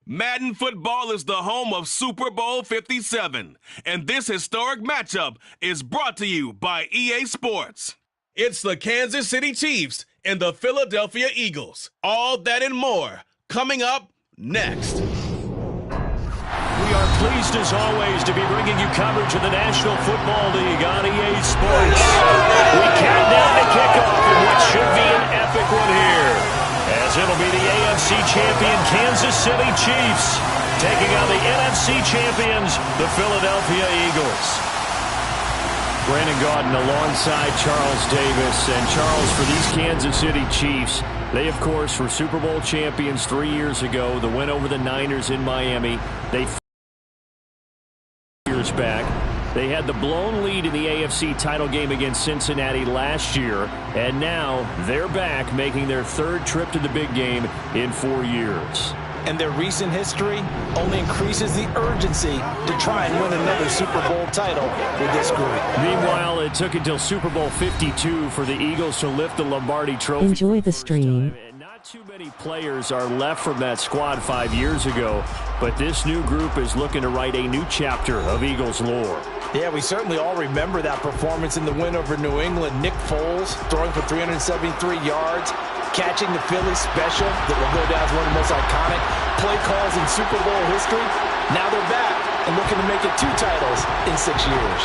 Madden football is the home of Super Bowl 57, and this historic matchup is brought to you by EA Sports. It's the Kansas City Chiefs and the Philadelphia Eagles. All that and more coming up next. We are pleased as always to be bringing you coverage of the National Football League on EA Sports. We count down to kickoff in what should be an epic one here, as it'll be the AFC champion Kansas City Chiefs taking on the NFC champions, the Philadelphia Eagles. Brandon Gaudin alongside Charles Davis. And Charles, for these Kansas City Chiefs, they, of course, were Super Bowl champions 3 years ago. The win over the Niners in Miami. They years back. They had the blown lead in the AFC title game against Cincinnati last year, and now they're back making their third trip to the big game in 4 years. And their recent history only increases the urgency to try and win another Super Bowl title with this group. Meanwhile, it took until Super Bowl 52 for the Eagles to lift the Lombardi Trophy. Enjoy the stream. Not too many players are left from that squad 5 years ago, but this new group is looking to write a new chapter of Eagles lore. Yeah, we certainly all remember that performance in the win over New England. Nick Foles throwing for 373 yards, catching the Philly special that will go down as one of the most iconic play calls in Super Bowl history. Now they're back and looking to make it 2 titles in 6 years.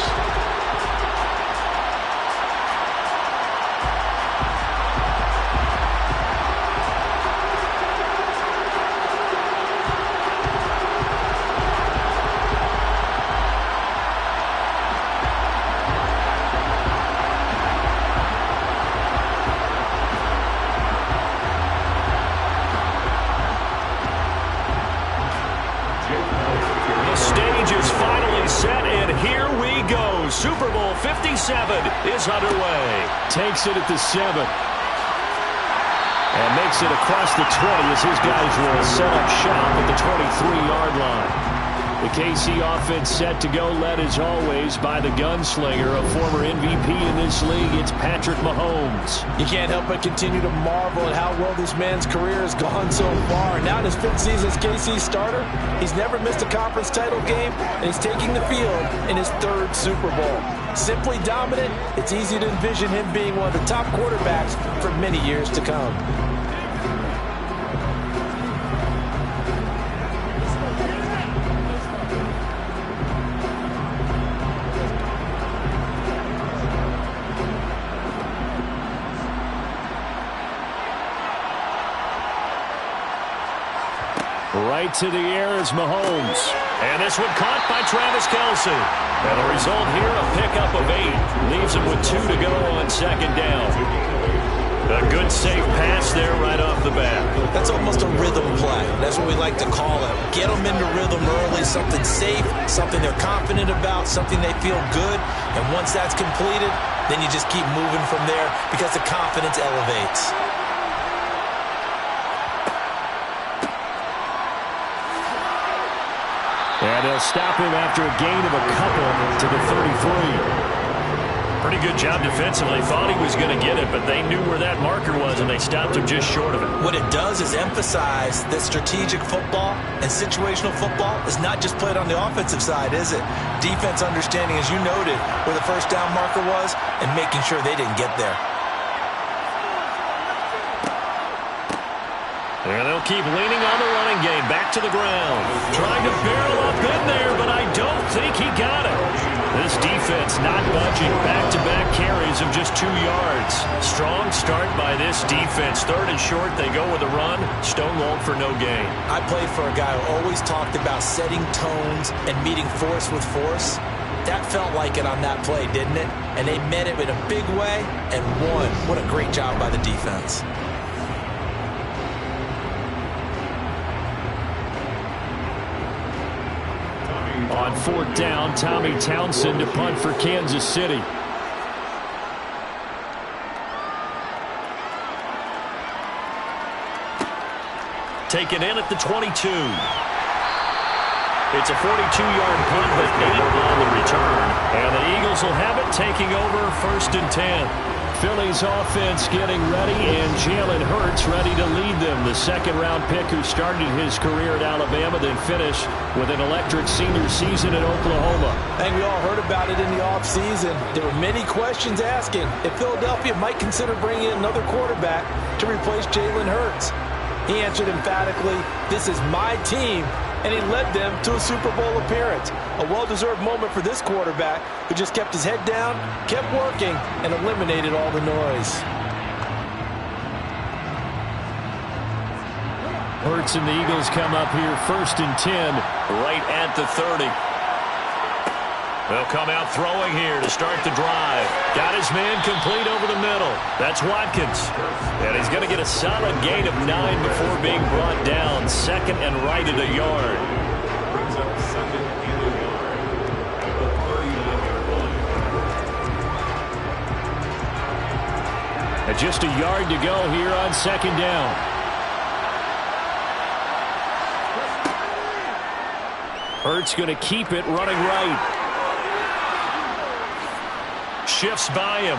Super Bowl 57 is underway. Takes it at the 7. And makes it across the 20 as his guys will set up shop at the 23-yard line. The KC offense set to go, led as always by the gunslinger, a former MVP in this league. It's Patrick Mahomes. You can't help but continue to marvel at how well this man's career has gone so far. Now in his 5th season as KC starter, he's never missed a conference title game, and he's taking the field in his 3rd Super Bowl. Simply dominant, it's easy to envision him being one of the top quarterbacks for many years to come. Right to the air is Mahomes. And this one caught by Travis Kelce. And the result here, a pickup of 8. Leaves him with 2 to go on 2nd down. A good safe pass there right off the bat. That's almost a rhythm play. That's what we like to call it. Get them into rhythm early, something safe, something they're confident about, something they feel good. And once that's completed, then you just keep moving from there because the confidence elevates. And they'll stop him after a gain of a couple to the 33. Pretty good job defensively. Thought he was going to get it, but they knew where that marker was, and they stopped him just short of it. What it does is emphasize that strategic football and situational football is not just played on the offensive side, is it? Defense understanding, as you noted, where the first down marker was and making sure they didn't get there. And they'll keep leaning on the running game. Back to the ground. Trying to barrel up in there, but I don't think he got it. This defense not budging. Back-to-back carries of just 2 yards. Strong start by this defense. 3rd and short, they go with a run. Stonewalled for no gain. I played for a guy who always talked about setting tones and meeting force with force. That felt like it on that play, didn't it? And they met it in a big way and won. What a great job by the defense. On 4th down, Tommy Townsend to punt for Kansas City. Taken in at the 22. It's a 42-yard punt, but 8 on the return. And the Eagles will have it, taking over 1st and 10. Phillies offense getting ready, and Jalen Hurts ready to lead them. The second-round pick who started his career at Alabama, then finished with an electric senior season at Oklahoma. And we all heard about it in the offseason. There were many questions asking if Philadelphia might consider bringing in another quarterback to replace Jalen Hurts. He answered emphatically, "This is my team," and he led them to a Super Bowl appearance. A well-deserved moment for this quarterback who just kept his head down, kept working, and eliminated all the noise. Hurts and the Eagles come up here 1st and 10, right at the 30. They'll come out throwing here to start the drive. Got his man complete over the middle. That's Watkins. And he's going to get a solid gain of 9 before being brought down. Second and right at a yard. And just a yard to go here on second down. Hurts going to keep it running right. Shifts by him.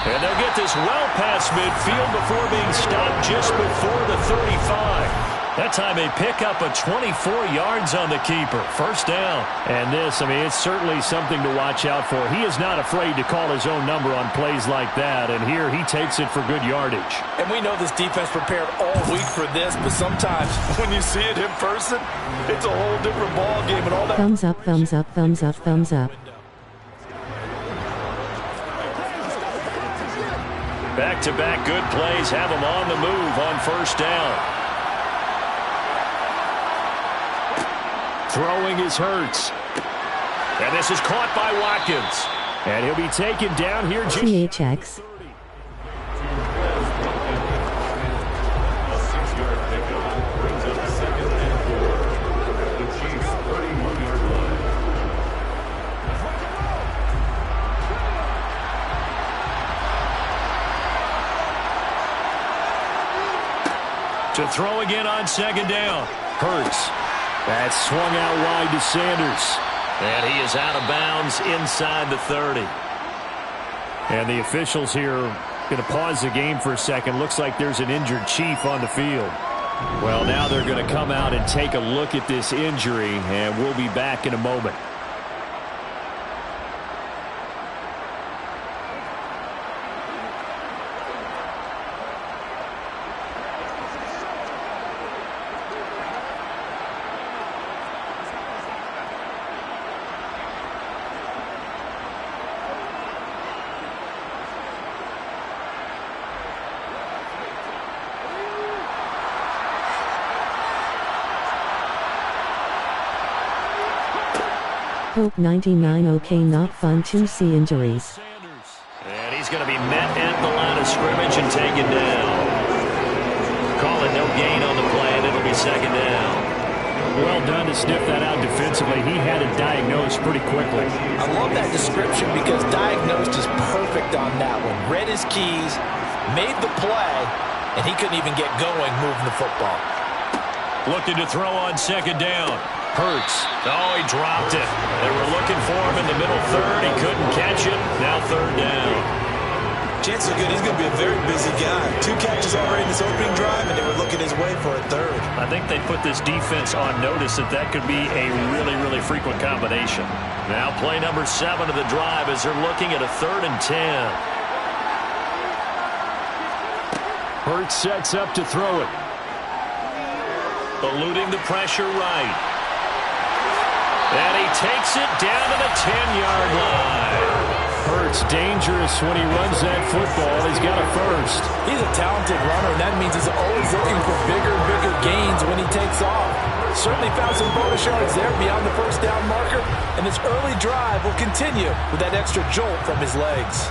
And they'll get this well past midfield before being stopped just before the 35. That time they pick up a 24 yards on the keeper. First down. And this, I mean, it's certainly something to watch out for. He is not afraid to call his own number on plays like that. And here he takes it for good yardage. And we know this defense prepared all week for this, but sometimes when you see it in person, it's a whole different ball game and all that. Thumbs up, thumbs up, thumbs up, thumbs up. Back-to-back good plays have him on the move on first down. Throwing is Hurts. And this is caught by Watkins. And he'll be taken down here. THX. To throw again on second down. Hurts. That swung out wide to Sanders. And he is out of bounds inside the 30. And the officials here going to pause the game for a second. Looks like there's an injured Chief on the field. Well, now they're going to come out and take a look at this injury, and we'll be back in a moment. Hope 99 okay, not fun to see injuries. And he's going to be met at the line of scrimmage and taken down. Call it no gain on the play, and it'll be second down. Well done to sniff that out defensively. He had it diagnosed pretty quickly. I love that description because diagnosed is perfect on that one. Read his keys, made the play, and he couldn't even get going moving the football. Looking to throw on second down. Hurts. Oh, he dropped it. They were looking for him in the middle third. He couldn't catch it. Now third down. Chances are good he's going to be a very busy guy. 2 catches already in this opening drive, and they were looking his way for a third. I think they put this defense on notice that that could be a really, really frequent combination. Now play number 7 of the drive as they're looking at a 3rd and 10. Hurts sets up to throw it. Eluding the pressure right. And he takes it down to the 10-yard line. Hurts dangerous when he runs that football. He's got a first. He's a talented runner, and that means he's always looking for bigger and bigger gains when he takes off. Certainly found some bonus yards there beyond the first down marker, and this early drive will continue with that extra jolt from his legs.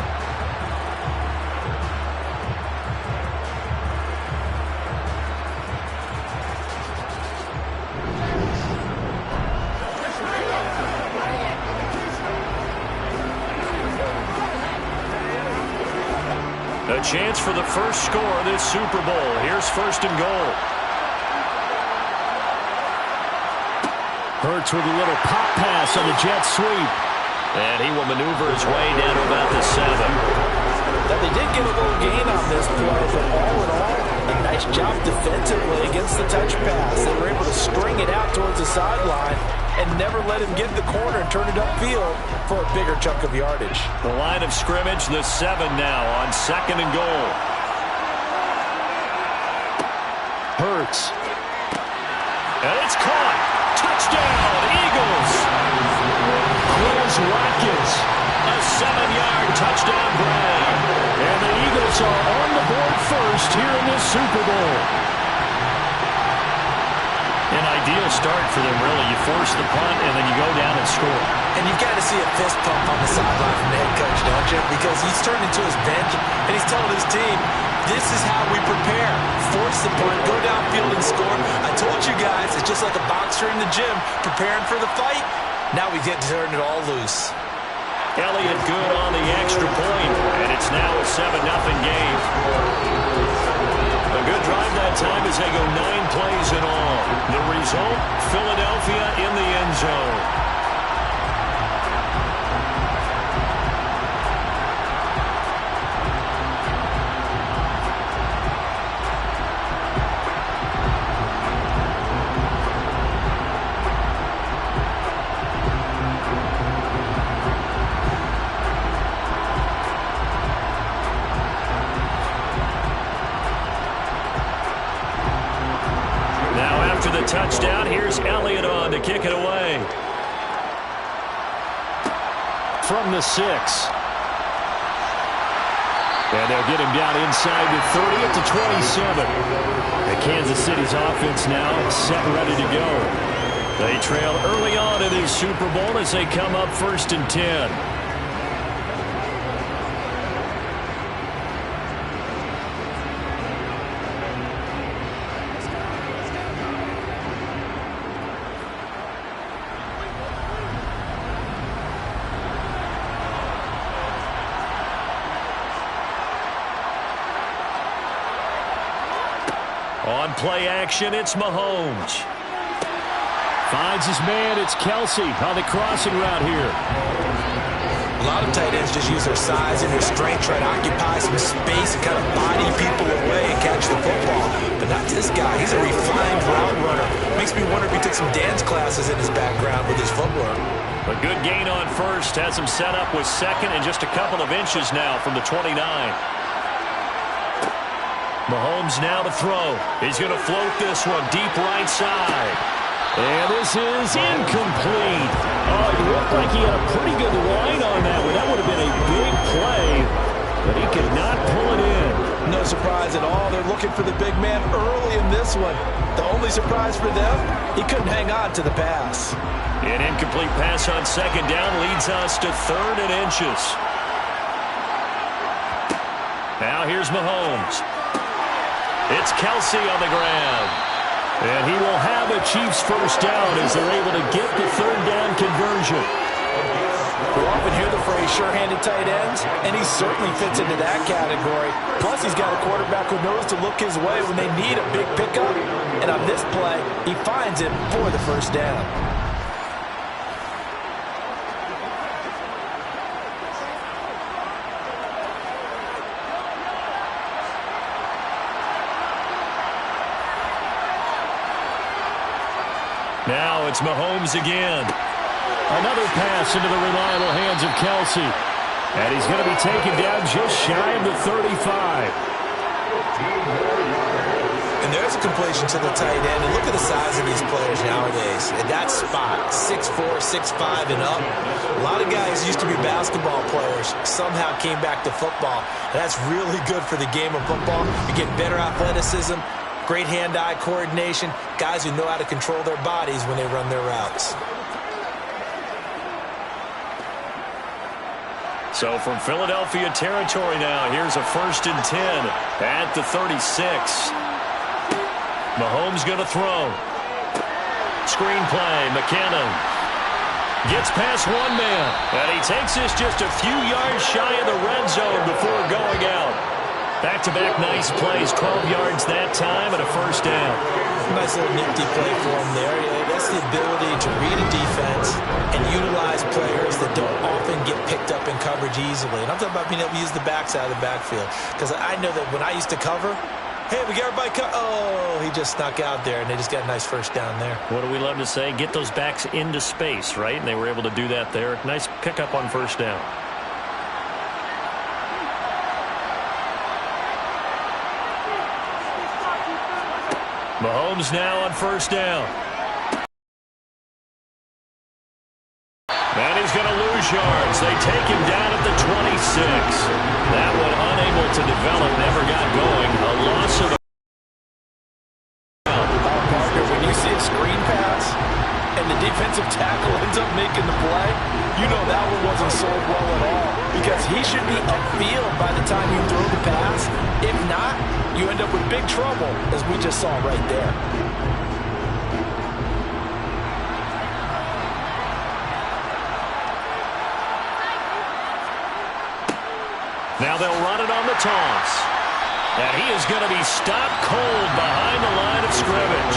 A chance for the first score of this Super Bowl. Here's 1st and goal. Hurts with a little pop pass on the jet sweep. And he will maneuver his way down to about the 7. missed the touch pass. They were able to string it out towards the sideline and never let him get in the corner and turn it upfield for a bigger chunk of yardage. The line of scrimmage, the 7 now on 2nd and goal. Hurts. And it's caught. Touchdown, Eagles. Chris Watkins. A 7-yard touchdown grab. And the Eagles are on the board first here in this Super Bowl. An ideal start for them, really. You force the punt, and then you go down and score. And you've got to see a fist pump on the sideline from the head coach, don't you? Because he's turned into his bench, and he's telling his team, this is how we prepare. Force the punt, go downfield and score. I told you guys, it's just like a boxer in the gym preparing for the fight. Now we get to turn it all loose. Elliott good on the extra point, and it's now a 7-0 game. A good drive that time as they go 9 plays in all. The result, Philadelphia in the end zone. Touchdown. Here's Elliott on to kick it away. From the 6. And they'll get him down inside the 30 at the 27. And Kansas City's offense now set and ready to go. They trail early on in this Super Bowl as they come up 1st and 10. On play action, it's Mahomes. Finds his man, it's Kelsey on the crossing route here. A lot of tight ends just use their size and their strength, try to occupy some space and kind of body people away and catch the football. But not this guy. He's a refined route runner. Makes me wonder if he took some dance classes in his background with his footwork. A good gain on first. Has him set up with 2nd and just a couple of inches now from the 29. Mahomes now to throw. He's going to float this one deep right side. And this is incomplete. Oh, it looked like he had a pretty good line on that one. That would have been a big play, but he could not pull it in. No surprise at all. They're looking for the big man early in this one. The only surprise for them, he couldn't hang on to the pass. An incomplete pass on 2nd down leads us to 3rd and inches. Now here's Mahomes. It's Kelsey on the ground. And he will have a Chiefs first down as they're able to get the 3rd down conversion. We often hear the phrase sure-handed tight ends, and he certainly fits into that category. Plus, he's got a quarterback who knows to look his way when they need a big pickup. And on this play, he finds it for the first down. Now it's Mahomes again. Another pass into the reliable hands of Kelsey. And he's going to be taken down just shy of the 35. And there's a completion to the tight end. And look at the size of these players nowadays. At that spot, 6'4", 6'5", and up. A lot of guys used to be basketball players, somehow came back to football. And that's really good for the game of football. You get better athleticism, great hand-eye coordination, guys who know how to control their bodies when they run their routes. So from Philadelphia territory now, here's a 1st and 10 at the 36. Mahomes going to throw. Screen play, McKinnon. Gets past one man, and he takes this just a few yards shy of the red zone before going out. Back-to-back nice plays, 12 yards that time and a first down. Nice little nifty play for him there. That's the ability to read a defense and utilize players that don't often get picked up in coverage easily. And I'm talking about being able to use the backside of the backfield. Because I know that when I used to cover, Hey, we got everybody cut. Oh, he just snuck out there, and they just got a nice first down there. What do we love to say? Get those backs into space, right? And they were able to do that there. Nice pickup on first down. Mahomes now on first down. And he's going to lose yards. They take him down at the 26. That one unable to develop, never got going. A loss of Partner, when you see a screen pass and the defensive tackle ends up making the play, you know that one wasn't sold well at all, because he should be upfield by the time you throw the pass. If not, you end up with big trouble, as we just saw right there. Now they'll run it on the toss. And he is going to be stopped cold behind the line of scrimmage.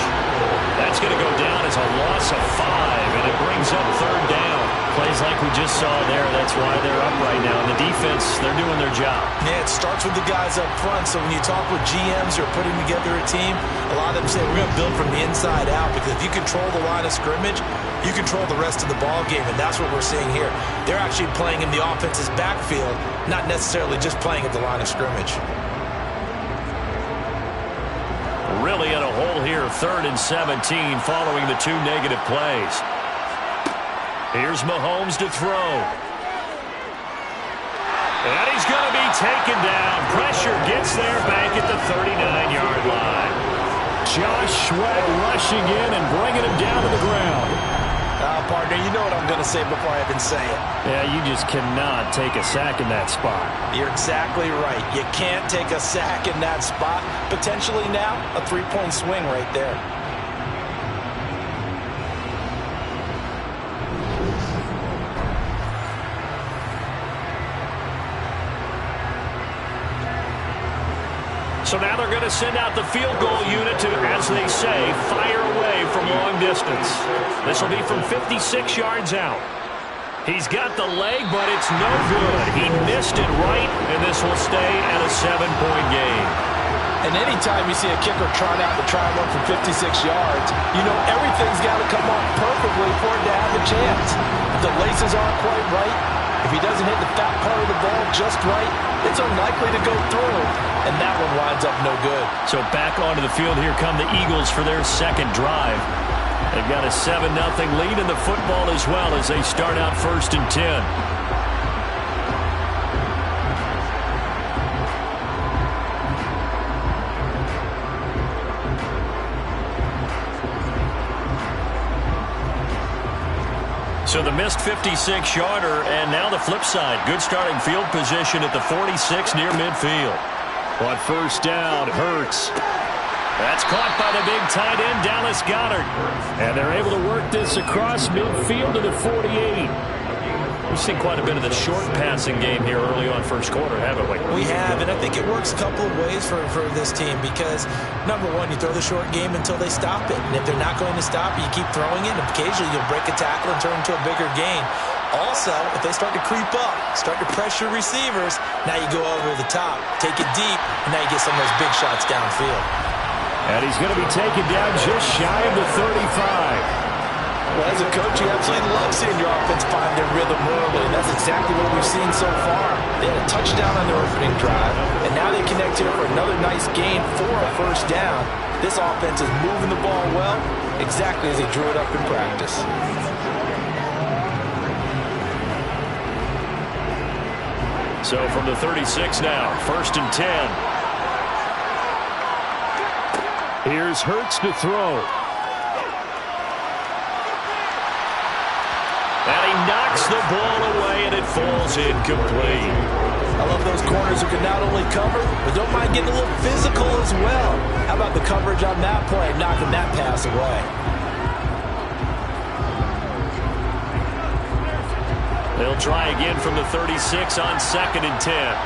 That's going to go down as a loss of 5, and it brings up third down. Plays like we just saw there, that's why they're up right now. And the defense, they're doing their job. Yeah, it starts with the guys up front, so when you talk with GMs who are putting together a team, a lot of them say we're going to build from the inside out, because if you control the line of scrimmage, you control the rest of the ball game, and that's what we're seeing here. They're actually playing in the offense's backfield, not necessarily just playing at the line of scrimmage. Really in a hole here, 3rd and 17 following the 2 negative plays. Here's Mahomes to throw. And he's going to be taken down. Pressure gets there back at the 39-yard line. Josh Sweat rushing in and bringing him down to the ground. Partner, you know what I'm going to say before I even say it. Yeah, you just cannot take a sack in that spot. You're exactly right. You can't take a sack in that spot. Potentially now, a 3-point swing right there. So now they're going to send out the field goal unit to, as they say, fire away from long distance. This will be from 56 yards out. He's got the leg, but it's no good. He missed it right, and this will stay at a 7-point game. And anytime you see a kicker trot out to try and run from 56 yards, you know everything's got to come off perfectly for it to have a chance. If the laces aren't quite right, if he doesn't hit the fat part of the ball just right, it's unlikely to go through, and that one winds up no good. So back onto the field, here come the Eagles for their second drive. They've got a 7-0 lead in the football as well as they start out 1st and 10. So the missed 56-yarder, and now the flip side. Good starting field position at the 46 near midfield. On first down, Hurts. That's caught by the big tight end, Dallas Goedert. And they're able to work this across midfield to the 48. We've seen quite a bit of the short passing game here early on first quarter, haven't we? We have, and I think it works a couple of ways for this team because, number one, you throw the short game until they stop it. And if they're not going to stop it, you keep throwing it, and occasionally you'll break a tackle and turn it into a bigger gain. Also, if they start to creep up, start to pressure receivers, now you go over the top, take it deep, and now you get some of those big shots downfield. And he's going to be taken down just shy of the 35. Well, as a coach, you absolutely love seeing your offense find their rhythm early, and that's exactly what we've seen so far. They had a touchdown on their opening drive, and now they connect here for another nice gain for a first down. This offense is moving the ball well, exactly as they drew it up in practice. So from the 36 now, 1st and 10. Here's Hurts to throw. And he knocks the ball away, and it falls incomplete. I love those corners who can not only cover, but don't mind getting a little physical as well. How about the coverage on that play, knocking that pass away? They'll try again from the 36 on 2nd and 10.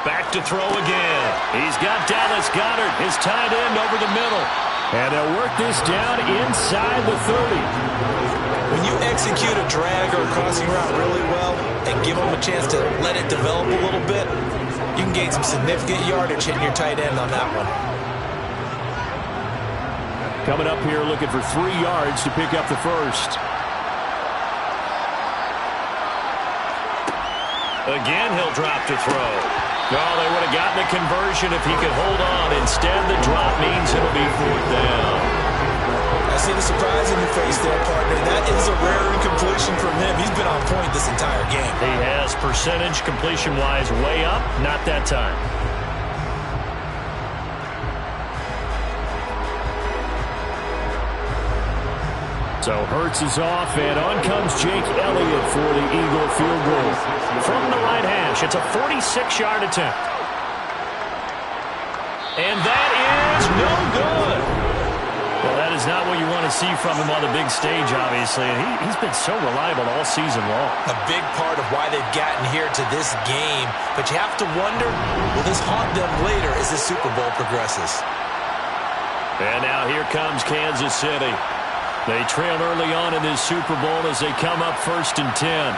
Back to throw again. He's got Dallas Goedert, his tight end, over the middle. And they'll work this down inside the 30. When you execute a drag or a crossing route really well and give them a chance to let it develop a little bit, you can gain some significant yardage hitting your tight end on that one. Coming up here looking for 3 yards to pick up the first. Again, he'll drop to throw. Oh, they would have gotten the conversion if he could hold on. Instead, the drop means it'll be 4th down. I see the surprise in your face there, partner. That is a rare incompletion from him. He's been on point this entire game. He has percentage completion-wise way up. Not that time. So Hurts is off, and on comes Jake Elliott for the Eagle field goal. From the right hash, it's a 46-yard attempt. And that is no good. Well, that is not what you want to see from him on the big stage, obviously. And he's been so reliable all season long. A big part of why they've gotten here to this game. But you have to wonder, will this haunt them later as the Super Bowl progresses? And now here comes Kansas City. They trail early on in this Super Bowl as they come up 1st and 10.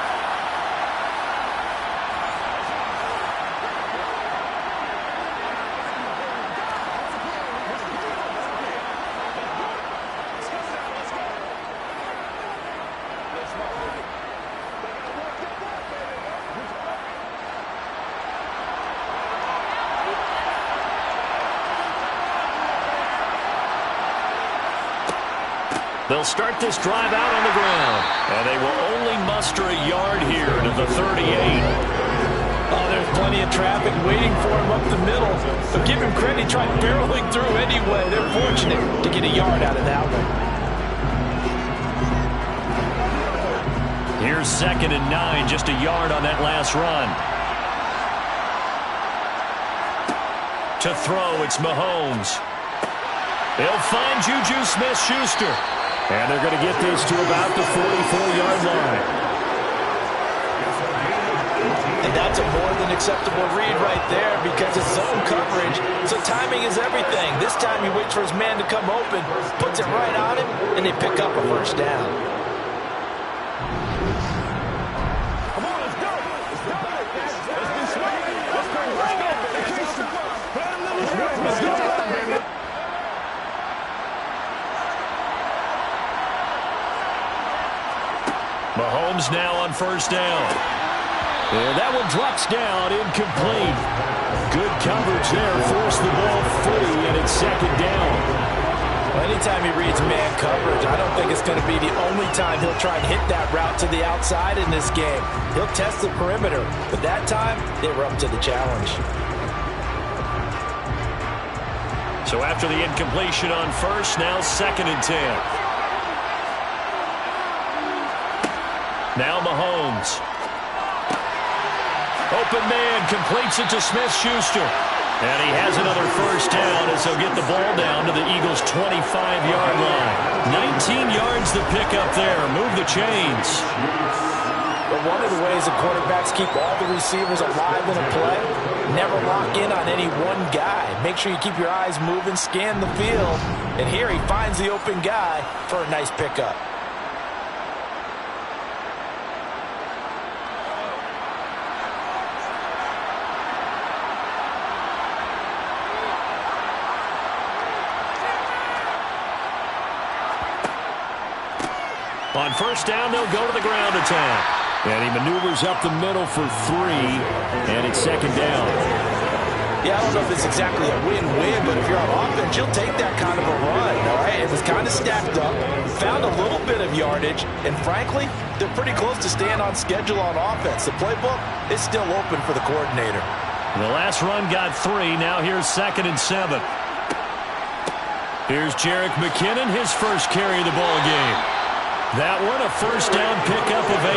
They'll start this drive out on the ground. And they will only muster a yard here to the 38. Oh, there's plenty of traffic waiting for him up the middle. But give him credit, he tried barreling through anyway. They're fortunate to get a yard out of that one. Here's 2nd and 9, just a yard on that last run. To throw, it's Mahomes. They'll find Juju Smith-Schuster. And they're going to get this to about the 44-yard line. And that's a more than acceptable read right there because it's zone coverage. So timing is everything. This time he waits for his man to come open, puts it right on him, and they pick up a 1st down. Come on, let's go. Let's go. Mahomes now on 1st down. And that one drops down, incomplete. Good coverage there, forced the ball free, and it's 2nd down. Well, anytime he reads man coverage, I don't think it's going to be the only time he'll try and hit that route to the outside in this game. He'll test the perimeter, but that time, they were up to the challenge. So after the incompletion on 1st, now 2nd and 10. Now Mahomes. Open man, completes it to Smith-Schuster. And he has another 1st down as he'll get the ball down to the Eagles' 25-yard line. 19 yards to pick up there. Move the chains. But one of the ways the quarterbacks keep all the receivers alive in a play, never lock in on any one guy. Make sure you keep your eyes moving, scan the field. And here he finds the open guy for a nice pickup. On 1st down, they'll go to the ground attack. And he maneuvers up the middle for 3, and it's 2nd down. Yeah, I don't know if it's exactly a win-win, but if you're on offense, you'll take that kind of a run, all right? It was kind of stacked up, found a little bit of yardage, and frankly, they're pretty close to staying on schedule on offense. The playbook is still open for the coordinator. The last run got 3. Now here's 2nd and 7. Here's Jerick McKinnon, his first carry of the ball game. That one, a 1st down pickup of 8.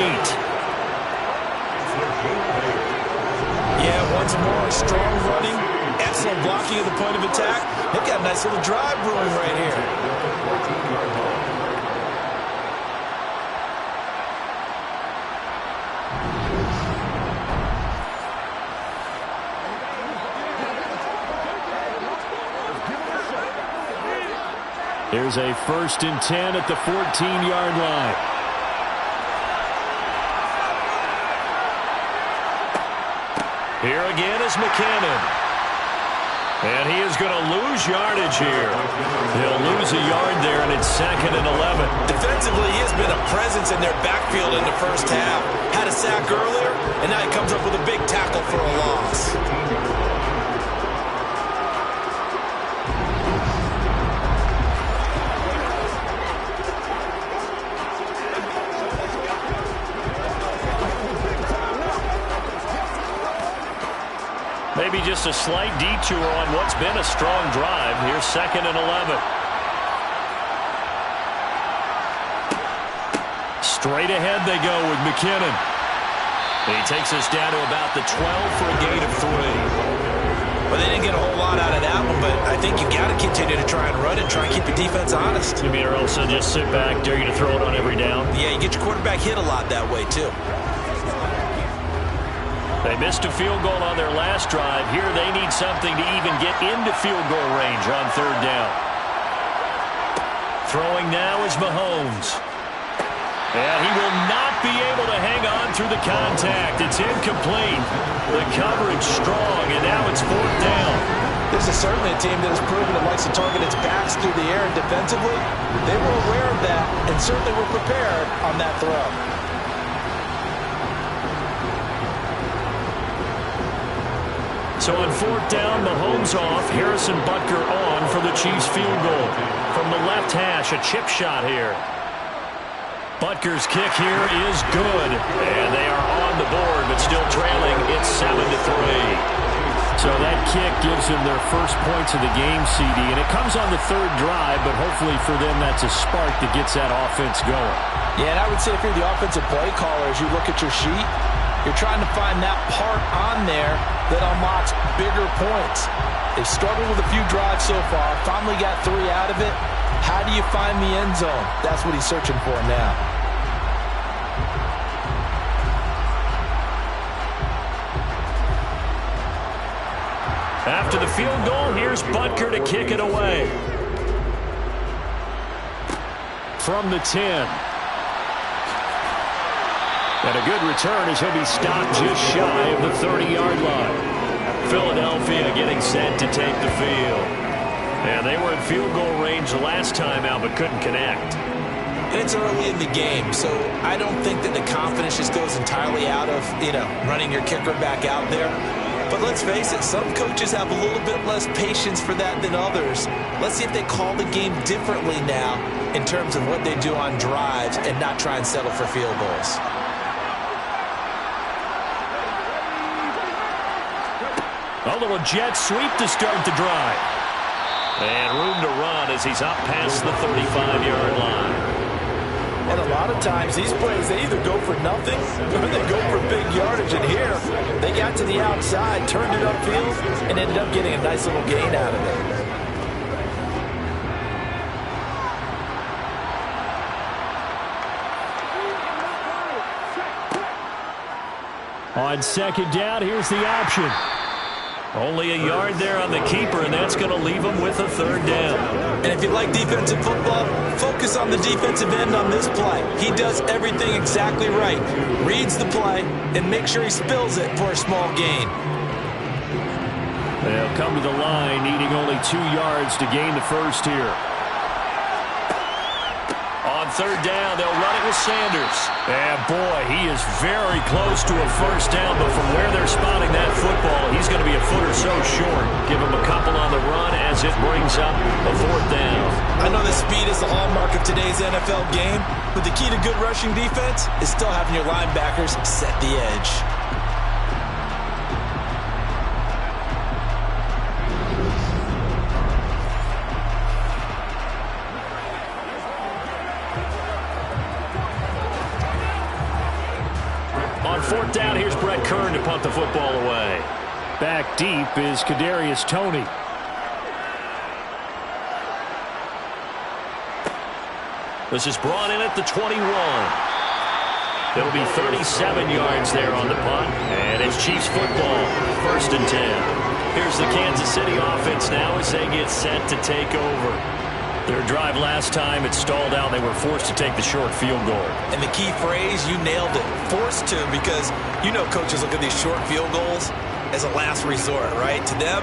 Yeah, once more, strong running, excellent blocking at the point of attack. They've got a nice little drive brewing right here. Here's a 1st and 10 at the 14-yard line. Here again is McKinnon. And he is going to lose yardage here. He'll lose a yard there, and it's 2nd and 11. Defensively, he has been a presence in their backfield in the first half. Had a sack earlier, and now he comes up with a big tackle for a loss. Maybe just a slight detour on what's been a strong drive. Here's 2nd and 11. Straight ahead they go with McKinnon. He takes us down to about the 12 for a gain of 3. Well, they didn't get a whole lot out of that one, but I think you got to continue to try and run it, try and keep the defense honest. You mean, or also just sit back, dare you to throw it on every down? Yeah, you get your quarterback hit a lot that way, too. They missed a field goal on their last drive. Here they need something to even get into field goal range on 3rd down. Throwing now is Mahomes. And he will not be able to hang on through the contact. It's incomplete. The coverage strong, and now it's 4th down. This is certainly a team that has proven it likes to target its backs through the air, and defensively, they were aware of that and certainly were prepared on that throw. So on 4th down, Mahomes off, Harrison Butker on for the Chiefs field goal. From the left hash, a chip shot here. Butker's kick here is good, and they are on the board, but still trailing. It's 7-3. So that kick gives them their first points of the game, CD, and it comes on the 3rd drive, but hopefully for them that's a spark that gets that offense going. Yeah, and I would say if you're the offensive play caller, as you look at your sheet, you're trying to find that part on there that unlocks bigger points. They've struggled with a few drives so far, finally got 3 out of it. How do you find the end zone? That's what he's searching for now. After the field goal, here's Butker to kick it away. From the 10. And a good return as he'll be stopped just shy of the 30-yard line. Philadelphia getting set to take the field. And they were in field goal range the last time out, but couldn't connect. And it's early in the game, so I don't think that the confidence just goes entirely out of, running your kicker back out there. But let's face it, some coaches have a little bit less patience for that than others. Let's see if they call the game differently now in terms of what they do on drives and not try and settle for field goals. A little jet sweep to start the drive. And room to run as he's up past the 35-yard line. And a lot of times these plays, they either go for nothing or they go for big yardage. And here, they got to the outside, turned it upfield, and ended up getting a nice little gain out of it. On 2nd down, here's the option. Only a yard there on the keeper, and that's going to leave him with a 3rd down. And if you like defensive football, focus on the defensive end on this play. He does everything exactly right. Reads the play and make sure he spills it for a small gain. They'll come to the line, needing only 2 yards to gain the first here. On 3rd down, they'll run it with Sanders. And boy, he is very close to a first down, but from where they're spotting that football, he's going to be a foot or so short. Give him a couple on the run as it brings up a 4th down. I know that speed is the hallmark of today's NFL game, but the key to good rushing defense is still having your linebackers set the edge. On 4th down, here's Brett Kern to punt the football away. Back deep is Kadarius Toney. This is brought in at the 21. It'll be 37 yards there on the punt, and it's Chiefs football, 1st and 10. Here's the Kansas City offense now as they get set to take over. Their drive last time, it stalled out. They were forced to take the short field goal. And the key phrase, you nailed it, forced to, because coaches look at these short field goals. as a last resort, right? To them,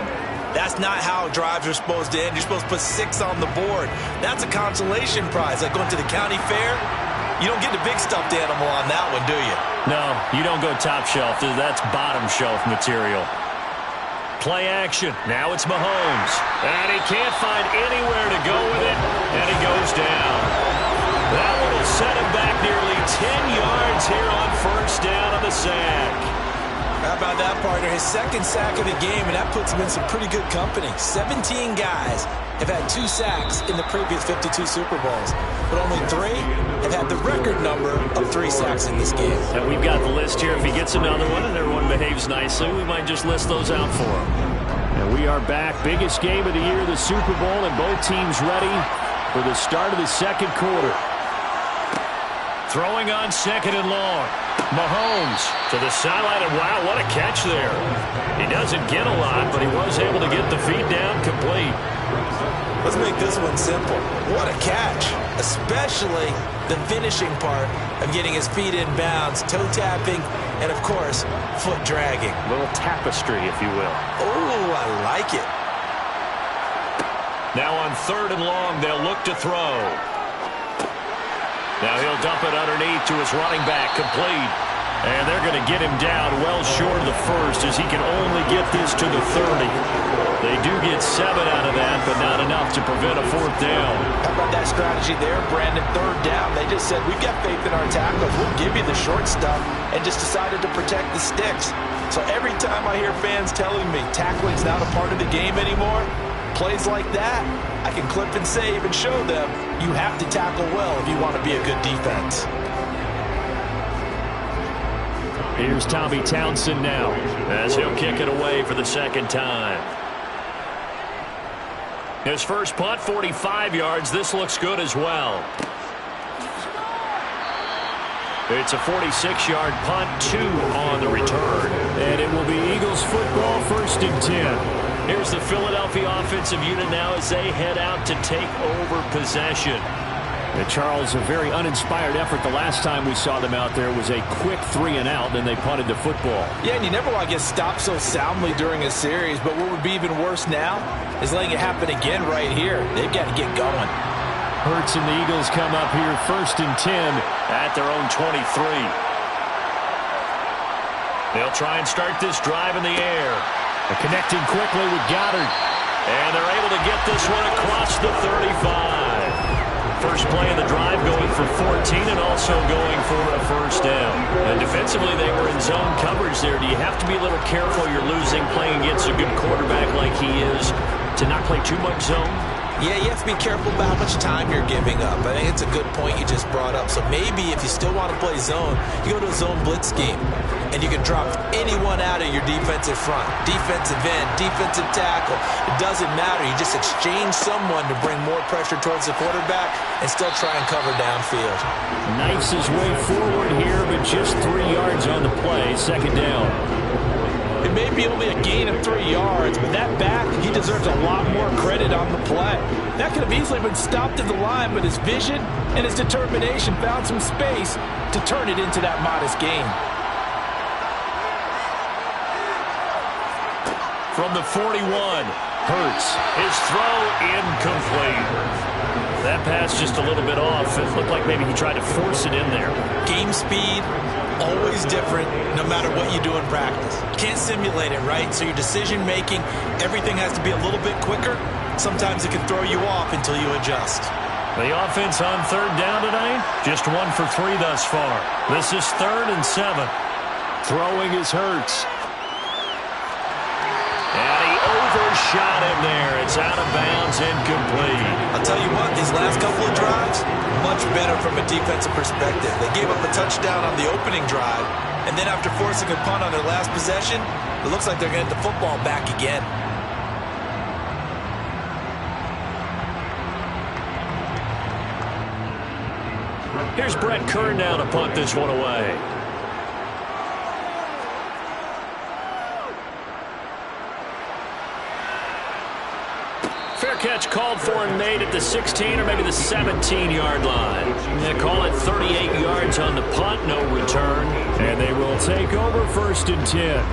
that's not how drives are supposed to end. You're supposed to put 6 on the board. That's a consolation prize. Like going to the county fair, you don't get the big stuffed animal on that one, do you? No, you don't go top shelf. That's bottom shelf material. Play action. Now it's Mahomes. And he can't find anywhere to go with it, and he goes down. That one will set him back nearly 10 yards here on first down on the sack. How about that, partner? His second sack of the game, and that puts him in some pretty good company. 17 guys have had 2 sacks in the previous 52 Super Bowls, but only 3 have had the record number of 3 sacks in this game. And we've got the list here. If he gets another one and everyone behaves nicely, we might just list those out for him. And we are back. Biggest game of the year, the Super Bowl, and both teams ready for the start of the second quarter. Throwing on second and long. Mahomes to the sideline, and wow, what a catch there. He doesn't get a lot, but he was able to get the feed down complete. Let's make this one simple. What a catch, especially the finishing part of getting his feet in bounds, toe tapping, and of course, foot dragging. A little tapestry, if you will. Oh, I like it. Now on third and long, they'll look to throw. Now he'll dump it underneath to his running back, complete. And they're going to get him down well short of the first as he can only get this to the 30. They do get 7 out of that, but not enough to prevent a fourth down. How about that strategy there, Brandon? Third down. They just said, we've got faith in our tackles. We'll give you the short stuff, and just decided to protect the sticks. So every time I hear fans telling me tackling's not a part of the game anymore, plays like that, I can clip and save and show them you have to tackle well if you want to be a good defense. Here's Tommy Townsend now as he'll kick it away for the second time. His first punt, 45 yards. This looks good as well. It's a 46-yard punt, 2 on the return. And it will be Eagles football, 1st and 10. Here's the Philadelphia offensive unit now as they head out to take over possession. And Charles, a very uninspired effort. The last time we saw them out there was a quick 3 and out, then they punted the football. Yeah, and you never want to get stopped so soundly during a series, but what would be even worse now is letting it happen again right here. They've got to get going. Hurts and the Eagles come up here 1st and 10 at their own 23. They'll try and start this drive in the air. Connecting quickly with Goddard. And they're able to get this one across the 35. First play of the drive going for 14 and also going for a first down. And defensively, they were in zone coverage there. Do you have to be a little careful? You're losing, playing against a good quarterback like he is, to not play too much zone? Yeah, you have to be careful about how much time you're giving up. I think it's a good point you just brought up. So maybe if you still want to play zone, you go to a zone blitz scheme. And you can drop anyone out of your defensive front. Defensive end, defensive tackle. It doesn't matter. You just exchange someone to bring more pressure towards the quarterback and still try and cover downfield. Knifes his way forward here, but just 3 yards on the play. Second down. It may be only a gain of 3 yards, but that back, he deserves a lot more credit on the play. That could have easily been stopped at the line, but his vision and his determination found some space to turn it into that modest gain. From the 41, Hurts. His throw incomplete. That pass just a little bit off. It looked like maybe he tried to force it in there. Game speed, always different no matter what you do in practice. Can't simulate it, right? So your decision-making, everything has to be a little bit quicker. Sometimes it can throw you off until you adjust. The offense on third down tonight, just 1 for 3 thus far. This is 3rd and 7. Throwing is Hurts. And he overshot him there. It's out of bounds, incomplete. I'll tell you what, these last couple of drives, much better from a defensive perspective. They gave up a touchdown on the opening drive, and then after forcing a punt on their last possession, it looks like they're going to get the football back again. Here's Brett Kern now to punt this one away. Fair catch called for and made at the 16 or maybe the 17-yard line. They call it 38 yards on the punt, no return. And they will take over 1st and 10.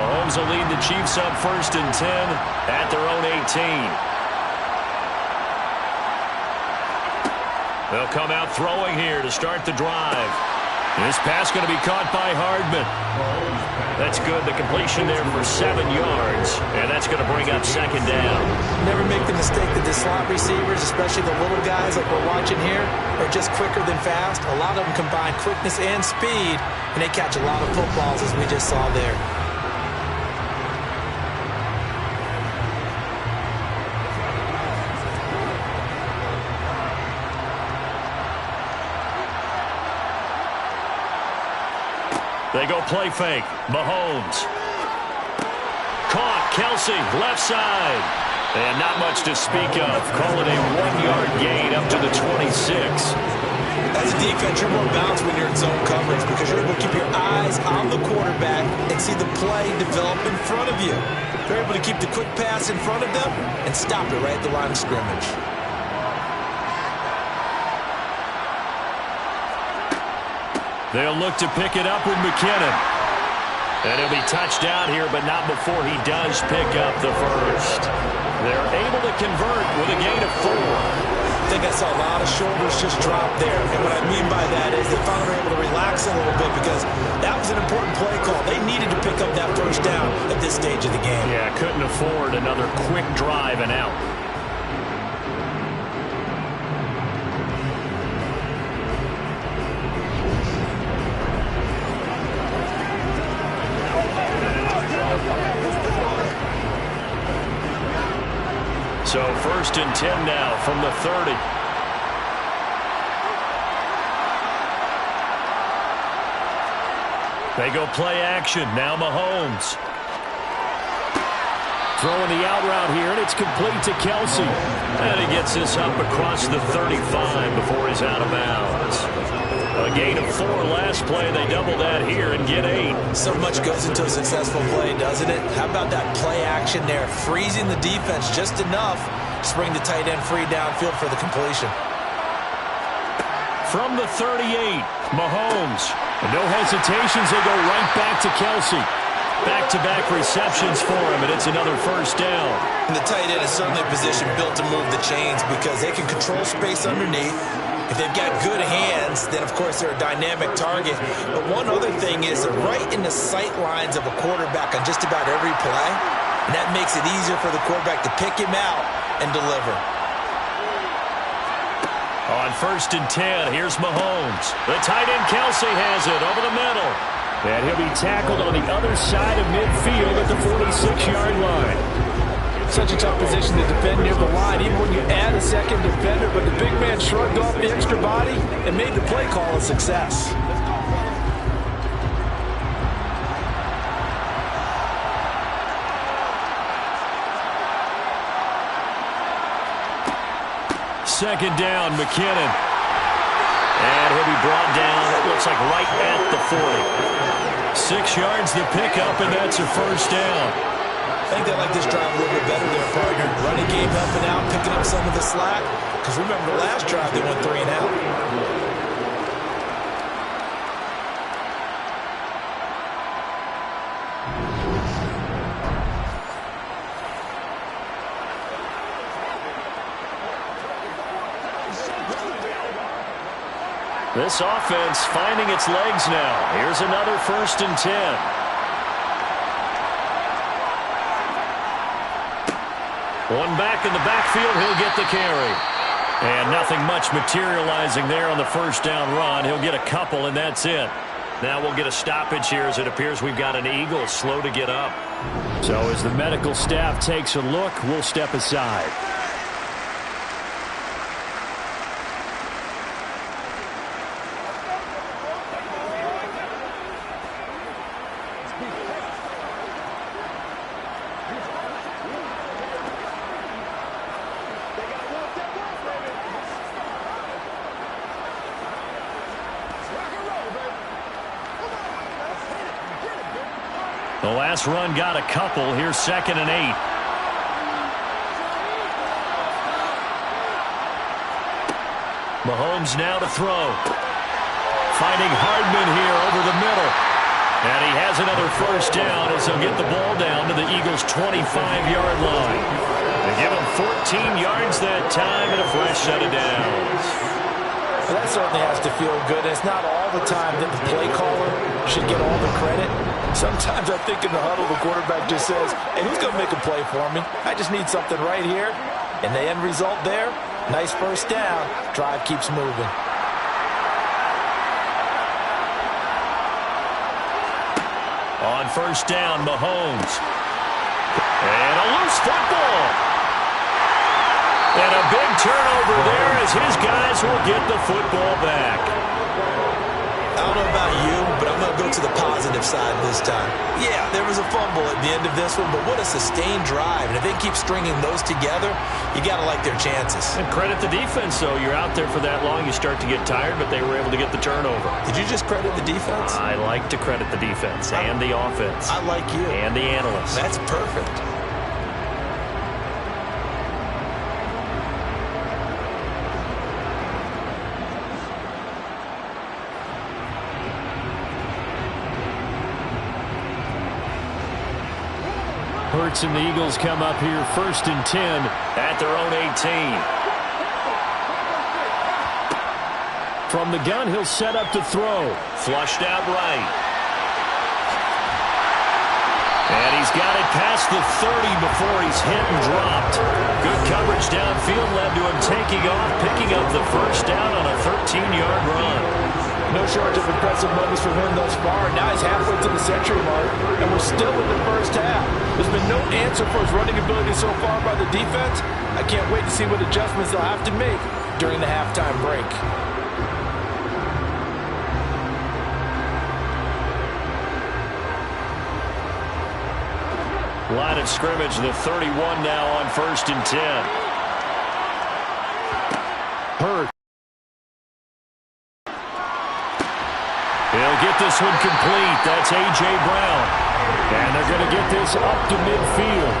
Mahomes will lead the Chiefs up 1st and 10 at their own 18. They'll come out throwing here to start the drive. This pass going to be caught by Hardman. That's good. The completion there for 7 yards, and that's going to bring up 2nd down. Never make the mistake that the slot receivers, especially the little guys like we're watching here, are just quicker than fast. A lot of them combine quickness and speed, and they catch a lot of footballs, as we just saw there. They go play fake. Mahomes. Caught. Kelsey, left side. And not much to speak of. Call it a 1-yard gain up to the 26. As a defense, you're more balanced when you're in zone coverage because you're able to keep your eyes on the quarterback and see the play develop in front of you. You're able to keep the quick pass in front of them and stop it right at the line of scrimmage. They'll look to pick it up with McKinnon. And he'll be touched down here, but not before he does pick up the first. They're able to convert with a gain of 4. I think I saw a lot of shoulders just drop there. And what I mean by that is they finally were able to relax a little bit because that was an important play call. They needed to pick up that first down at this stage of the game. Yeah, couldn't afford another quick drive and out. So 1st and 10 now from the 30. They go play action. Now Mahomes. Throwing the out route here, and it's complete to Kelsey. And he gets this up across the 35 before he's out of bounds. A gain of 4 last play. They double that here and get 8. So much goes into a successful play, doesn't it? How about that play action there? Freezing the defense just enough to bring the tight end free downfield for the completion. From the 38, Mahomes. No hesitations. They go right back to Kelsey. Back-to-back receptions for him, and it's another first down. And the tight end is certainly a position built to move the chains because they can control space underneath. If they've got good hands, then, of course, they're a dynamic target. But one other thing is they're right in the sight lines of a quarterback on just about every play, and that makes it easier for the quarterback to pick him out and deliver. On 1st and 10, here's Mahomes. The tight end Kelsey has it over the middle. And he'll be tackled on the other side of midfield at the 46-yard line. Such a tough position to defend near the line, even when you add a second defender, but the big man shrugged off the extra body and made the play call a success. Second down, McKinnon. And he'll be brought down, it looks like right at the 40. 6 yards the pickup, and that's a first down. I think they like this drive a little bit better there, partner. Running game helping out, picking up some of the slack. Because remember the last drive, they went 3 and out. This offense finding its legs now. Here's another 1st and 10. One back in the backfield, he'll get the carry. And nothing much materializing there on the first down run. He'll get a couple, and that's it. Now we'll get a stoppage here as it appears we've got an Eagle slow to get up. So as the medical staff takes a look, we'll step aside. The last run got a couple. Here's 2nd and 8. Mahomes now to throw. Finding Hardman here over the middle. And he has has another first down as they'll get the ball down to the Eagles' 25-yard line. They give him 14 yards that time and a fresh set of downs. Well, that certainly has to feel good. It's not all the time that the play caller should get all the credit. Sometimes I think in the huddle, the quarterback just says, hey, who's going to make a play for me? I just need something right here. And the end result there, nice first down. Drive keeps moving. On first down, Mahomes. And a loose football. And a big turnover there as his guys will get the football back. I don't know about you, but I'm going to go to the positive side this time. Yeah, there was a fumble at the end of this one, but what a sustained drive. And if they keep stringing those together, you got to like their chances. And credit the defense, though. You're out there for that long, you start to get tired, but they were able to get the turnover. Did you just credit the defense? I like to credit the defense and the offense. I like you. And the analysts. That's perfect. Hurts and the Eagles come up here first and 10 at their own 18. From the gun, he'll set up to throw. Flushed out right. And he's got it past the 30 before he's hit and dropped. Good coverage downfield led to him taking off, picking up the first down on a 13-yard run. No shortage of impressive moments from him thus far. Now he's halfway to the century mark, and we're still in the first half. There's been no answer for his running ability so far by the defense. I can't wait to see what adjustments they'll have to make during the halftime break. Line of scrimmage, the 31 now on first and 10. Hurts. He'll get this one complete. That's A.J. Brown. And they're going to get this up to midfield.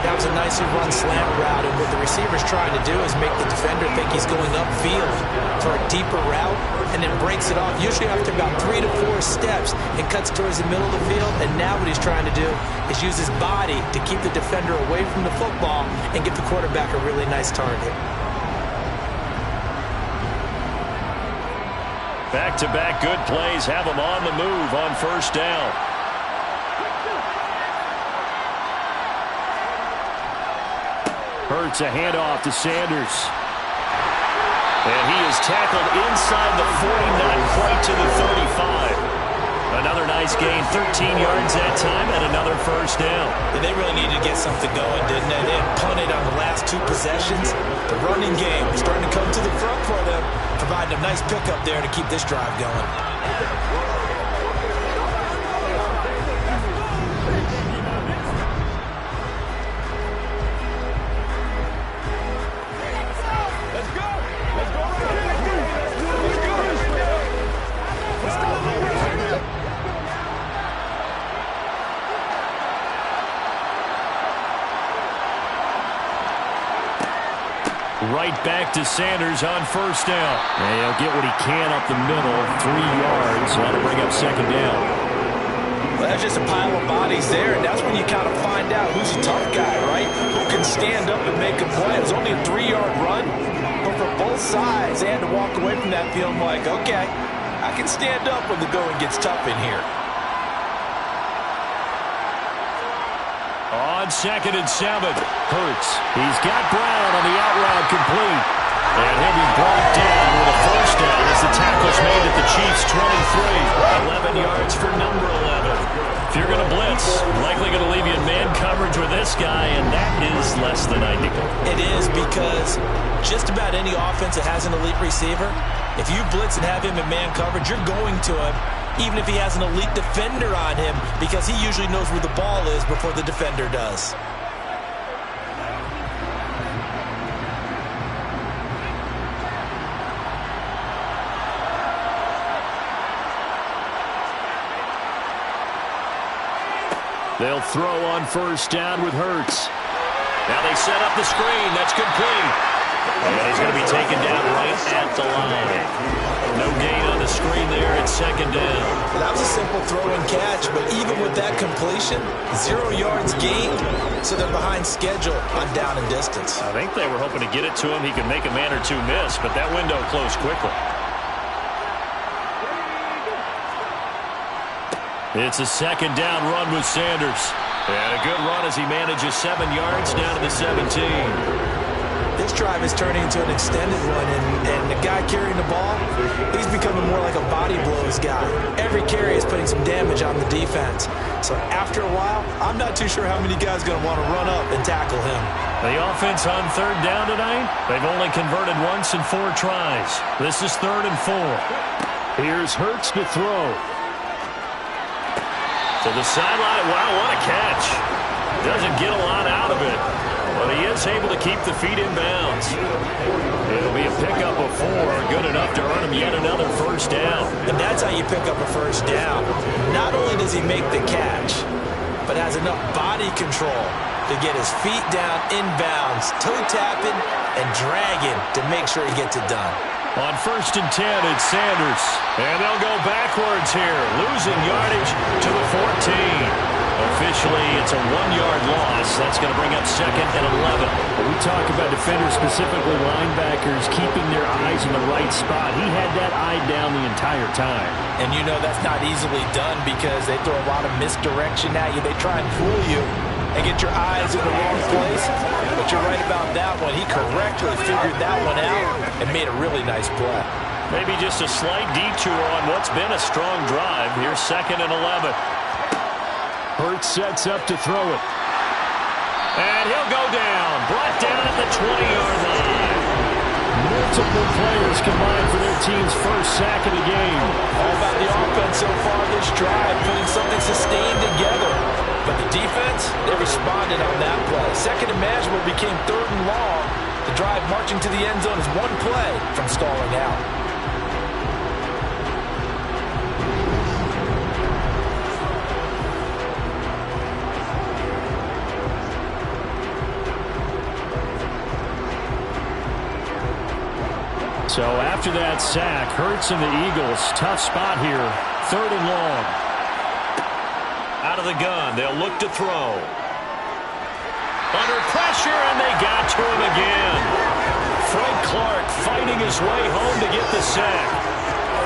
That was a nicely run slant route, and what the receiver's trying to do is make the defender think he's going upfield for a deeper route, and then breaks it off, usually after about 3 to 4 steps, and cuts towards the middle of the field. And now what he's trying to do is use his body to keep the defender away from the football and give the quarterback a really nice target. Back-to-back good plays have him on the move on first down. Hurts a handoff to Sanders. And he is tackled inside the 40, not quite to the 35. Another nice gain, 13 yards that time, and another first down. And they really needed to get something going, didn't they? They had punted on the last 2 possessions. The running game was starting to come to the front for them, providing a nice pickup there to keep this drive going. Right back to Sanders on first down. And he'll get what he can up the middle, 3 yards. That'll bring up second down. Well, that's just a pile of bodies there, and that's when you kind of find out who's a tough guy, right? Who can stand up and make a play. It was only a 3-yard run, but for both sides, they had to walk away from that feeling like, okay, I can stand up when the going gets tough in here. On second and 7, Hurts. He's got Brown on the out route complete. And he'll be brought down with a first down as the tackle's made at the Chiefs' 23. 11 yards for number 11. If you're going to blitz, likely going to leave you in man coverage with this guy, and that is less than ideal. It is, because just about any offense that has an elite receiver, if you blitz and have him in man coverage, you're going to him, even if he has an elite defender on him, because he usually knows where the ball is before the defender does. They'll throw on first down with Hurts. Now they set up the screen. That's complete. And he's going to be taken down right at the line. No gain on the screen there at second down. Well, that was a simple simple throw and catch, but even with that completion, 0 yards gained, so they're behind schedule on down and distance. I think they were hoping to get it to him. He could make a man or two miss, but that window closed quickly. It's a second down run with Sanders. And a good run as he manages 7 yards down to the 17. This drive is turning into an extended one, and the guy carrying the ball, he's becoming more like a body blows guy. Every carry is putting some damage on the defense. So after a while, I'm not too sure how many guys are going to want to run up and tackle him. The offense on third down tonight, they've only converted once in 4 tries. This is 3rd and 4. Here's Hurts to throw. To the sideline. Wow, what a catch. Doesn't get a lot out of it, but he is able to keep the feet in bounds. It'll be a pickup of 4, good enough to earn him yet another first down. And that's how you pick up a first down. Not only does he make the catch, but has enough body control to get his feet down in bounds, toe tapping and dragging to make sure he gets it done. On 1st and 10, it's Sanders. And they'll go backwards here, losing yardage to the 14. Officially, it's a 1-yard loss. That's going to bring up 2nd and 11. When we talk about defenders, specifically linebackers, keeping their eyes in the right spot, he had that eye down the entire time. And you know that's not easily done because they throw a lot of misdirection at you. They try and fool you and get your eyes in the wrong place. But you're right about that one. He correctly figured that one out and made a really nice play. Maybe just a slight detour on what's been a strong drive. Here's 2nd and 11. Hurts sets up to throw it. And he'll go down. Brought down at the 20-yard line. Multiple players combined for their team's first sack of the game. All about the offense so far this drive, putting something sustained together. But the defense, they responded on that play. 2nd and manageable became 3rd and long. The drive marching to the end zone is 1 play from stalling out. So after that sack, Hurts and the Eagles, tough spot here, 3rd and long. Out of the gun, they'll look to throw. Under pressure, and they got to him again. Frank Clark fighting his way home to get the sack.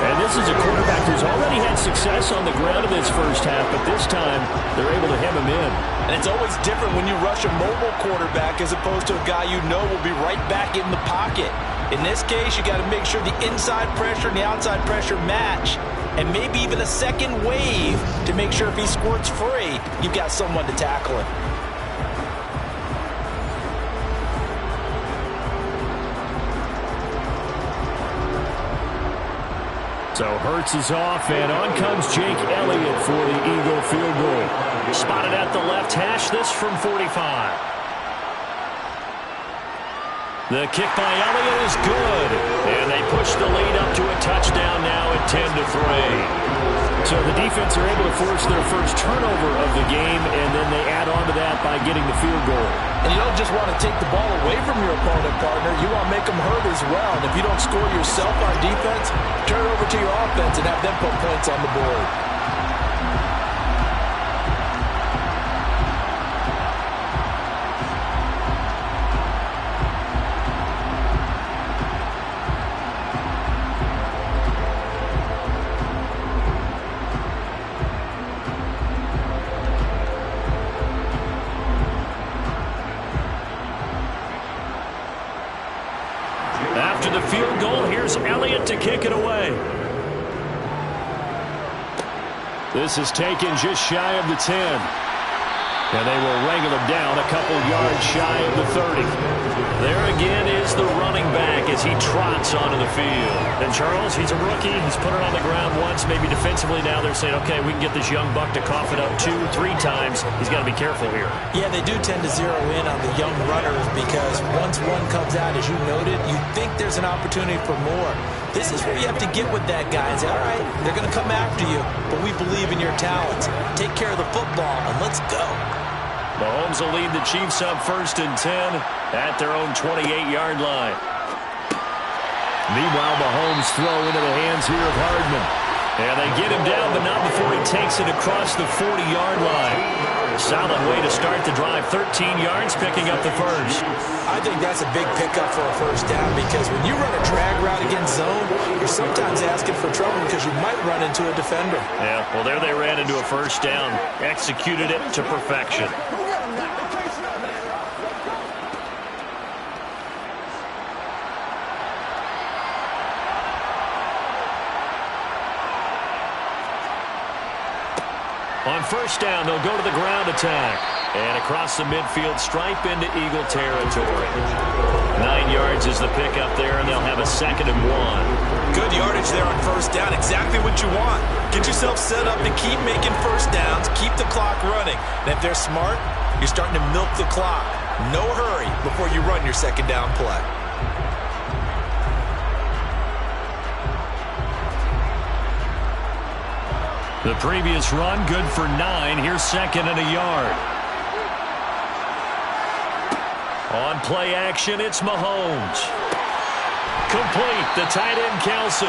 And this is a quarterback who's already had success on the ground in this first half, but this time they're able to hem him in. And it's always different when you rush a mobile quarterback as opposed to a guy you know will be right back in the pocket. In this case, you got to make sure the inside pressure and the outside pressure match, and maybe even a second wave to make sure if he squirts free, you've got someone to tackle him. So Hurts is off, and on comes Jake Elliott for the Eagle field goal. Spotted at the left hash, this from 45. The kick by Elliott is good, and they push the lead up to a touchdown now at 10-3. So the defense are able to force their first turnover of the game, and then they add on to that by getting the field goal. And you don't just want to take the ball away from your opponent, partner. You want to make them hurt as well. And if you don't score yourself on defense, turn it over to your offense and have them put points on the board. After the field goal, here's Elliott to kick it away. This is taken just shy of the 10. And they will wrangle him down a couple yards shy of the 30. There again is the running back as he trots onto the field. And Charles, he's a rookie. He's put it on the ground once, maybe defensively. Now they're saying, okay, we can get this young buck to cough it up 2-3 times. He's got to be careful here. Yeah, they do tend to zero in on the young runners because once one comes out, as you noted, you think there's an opportunity for more. This is where you have to get with that guy and say, all right, they're going to come after you, but we believe in your talents. Take care of the football, and let's go. Mahomes will lead the Chiefs up 1st and 10 at their own 28-yard line. Meanwhile, Mahomes throw into the hands here of Hardman. And they get him down, but not before he takes it across the 40-yard line. Solid way to start the drive. 13 yards, picking up the first. I think that's a big pickup for a first down because when you run a drag route against zone, you're sometimes asking for trouble because you might run into a defender. Yeah, well, there they ran into a first down. Executed it to perfection. On first down, they'll go to the ground attack. And across the midfield stripe into Eagle territory. 9 yards is the pickup there, and they'll have a 2nd and 1. Good yardage there on first down. Exactly what you want. Get yourself set up to keep making first downs, keep the clock running. And if they're smart, you're starting to milk the clock. No hurry before you run your 2nd down play. The previous run, good for 9. Here's 2nd and a yard. On play action, it's Mahomes. Complete, the tight end, Kelsey.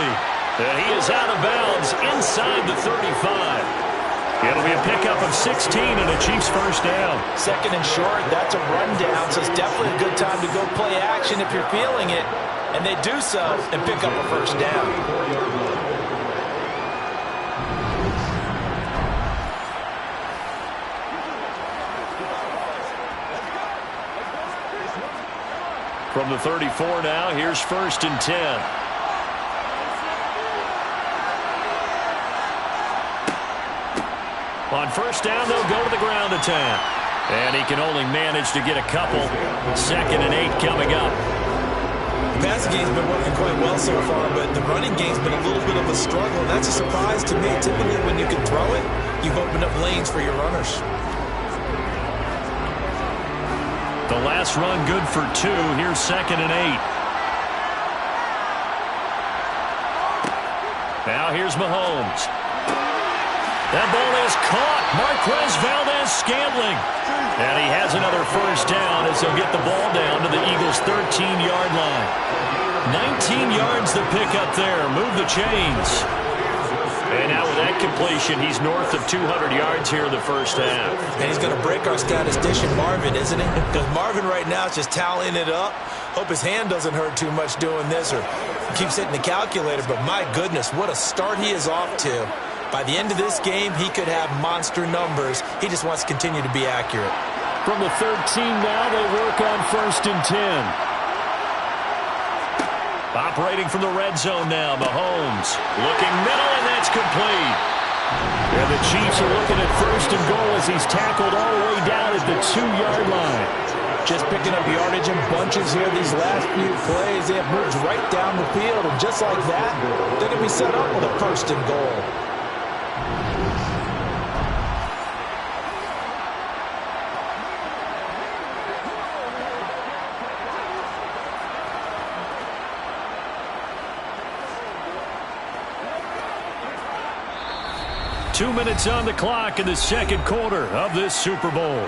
And he is out of bounds inside the 35. It'll be a pickup of 16 and a Chiefs first down. 2nd and short, that's a rundown, so it's definitely a good time to go play action if you're feeling it. And they do so and pick up a first down. From the 34 now, here's 1st and 10. On first down, they'll go to the ground attack. And he can only manage to get a couple. 2nd and 8 coming up. The passing game's been working quite well so far, but the running game's been a little bit of a struggle. That's a surprise to me. Typically, when you can throw it, you've opened up lanes for your runners. The last run good for 2. Here's 2nd and 8. Now here's Mahomes. That ball is caught. Marquez Valdez-Scantling. And he has another first down as he'll get the ball down to the Eagles' 13-yard line. 19 yards the pickup there. Move the chains. And now with that completion, he's north of 200 yards here in the first half. And he's going to break our statistician, Marvin, isn't he? Because Marvin right now is just tallying it up. Hope his hand doesn't hurt too much doing this or keeps hitting the calculator. But my goodness, what a start he is off to. By the end of this game, he could have monster numbers. He just wants to continue to be accurate. From the 13 now, they work on 1st and 10. Operating from the red zone now, Mahomes. Looking middle, and that's complete. And the Chiefs are looking at 1st and goal as he's tackled all the way down at the 2-yard line. Just picking up yardage in bunches here these last few plays. They have moved right down the field, and just like that, they're going to be set up with a 1st and goal. Two minutes on the clock in the 2nd quarter of this Super Bowl.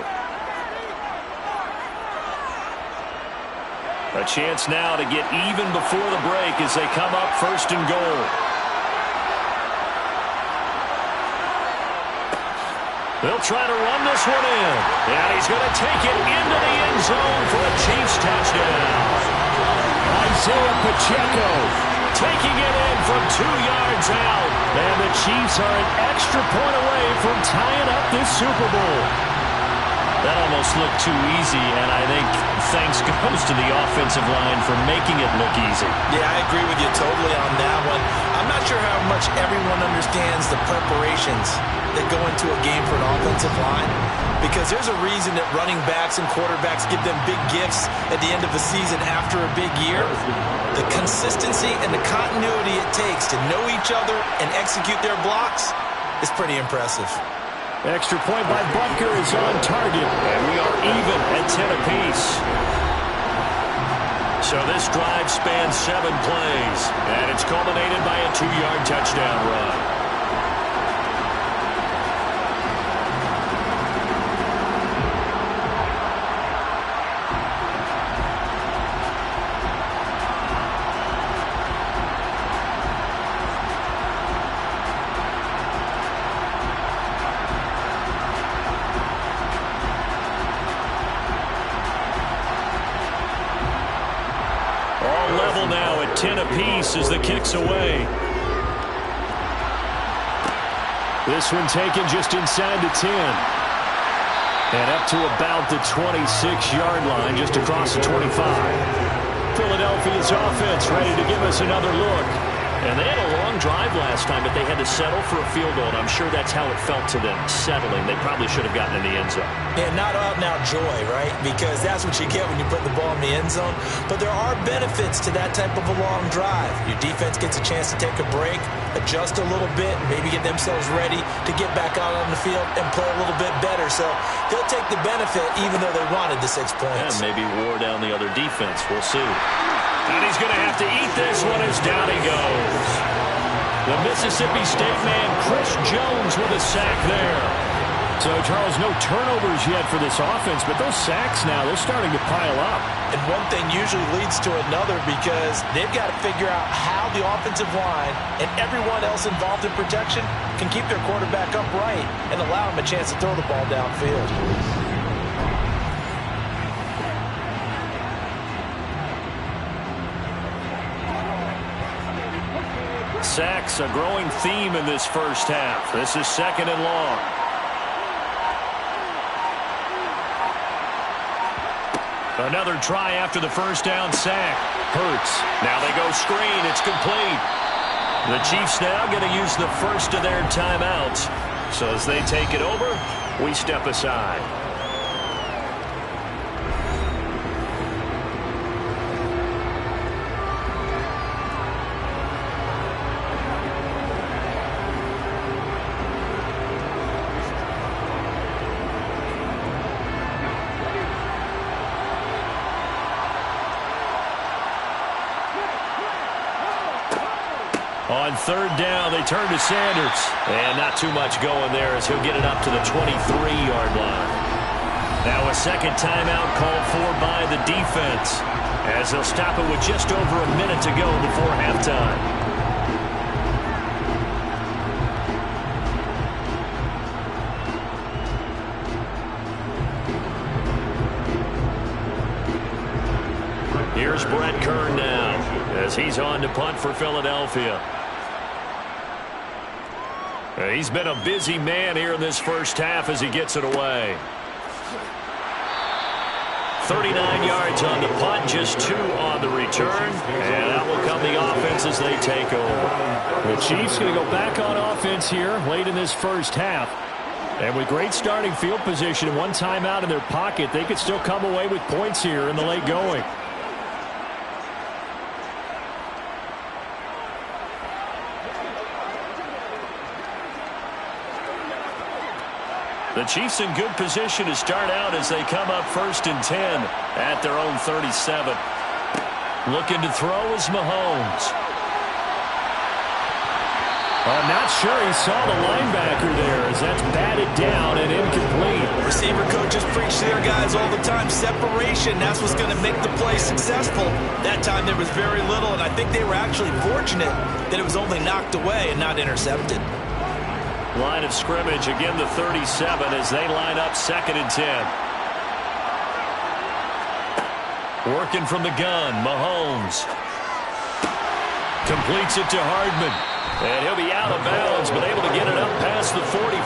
A chance now to get even before the break as they come up 1st and goal. They'll try to run this one in. And he's going to take it into the end zone for a Chiefs touchdown. Isaiah Pacheco taking it in from 2 yards out. And the Chiefs are an extra point away from tying up this Super Bowl. That almost looked too easy, and I think thanks goes to the offensive line for making it look easy. Yeah, I agree with you totally on that one. I'm not sure how much everyone understands the preparations that go into a game for an offensive line, because there's a reason that running backs and quarterbacks give them big gifts at the end of the season after a big year. The consistency and the continuity it takes to know each other and execute their blocks is pretty impressive. Extra point by Butker is on target, and we are even at 10 apiece. So this drive spans 7 plays, and it's culminated by a 2-yard touchdown run. 10 apiece as the kick's away. This one taken just inside the 10. And up to about the 26-yard line, just across the 25. Philadelphia's offense ready to give us another look. And they had a long drive last time, but they had to settle for a field goal, and I'm sure that's how it felt to them, settling. They probably should have gotten in the end zone. Yeah, not out-and-out joy, right? Because that's what you get when you put the ball in the end zone. But there are benefits to that type of a long drive. Your defense gets a chance to take a break, adjust a little bit, maybe get themselves ready to get back out on the field and play a little bit better. So they'll take the benefit even though they wanted the 6 points. And maybe wore down the other defense. We'll see. And he's going to have to eat this one as down he goes. The Mississippi State man, Chris Jones, with a sack there. So, Charles, no turnovers yet for this offense, but those sacks now, they're starting to pile up. And one thing usually leads to another because they've got to figure out how the offensive line and everyone else involved in protection can keep their quarterback upright and allow him a chance to throw the ball downfield. Sacks, a growing theme in this first half. This is 2nd and long. Another try after the first down sack. Hurts. Now they go screen. It's complete. The Chiefs now going to use the first of their timeouts. So as they take it over, we step aside. On 3rd down, they turn to Sanders. And not too much going there as he'll get it up to the 23-yard line. Now a second timeout called for by the defense as they'll stop it with just over a minute to go before halftime. Here's Brett Kern now as he's on to punt for Philadelphia. He's been a busy man here in this first half as he gets it away. 39 yards on the punt, just 2 on the return. And that will come the offense as they take over. The Chiefs going to go back on offense here late in this first half. And with great starting field position and one timeout in their pocket, they could still come away with points here in the late going. The Chiefs in good position to start out as they come up 1st and 10 at their own 37. Looking to throw is Mahomes. I'm not sure he saw the linebacker there as that's batted down and incomplete. Receiver coaches preach to their guys all the time. Separation, that's what's going to make the play successful. That time there was very little, and I think they were actually fortunate that it was only knocked away and not intercepted. Line of scrimmage, again the 37 as they line up 2nd and 10. Working from the gun, Mahomes. Completes it to Hardman. And he'll be out of bounds, but able to get it up past the 45.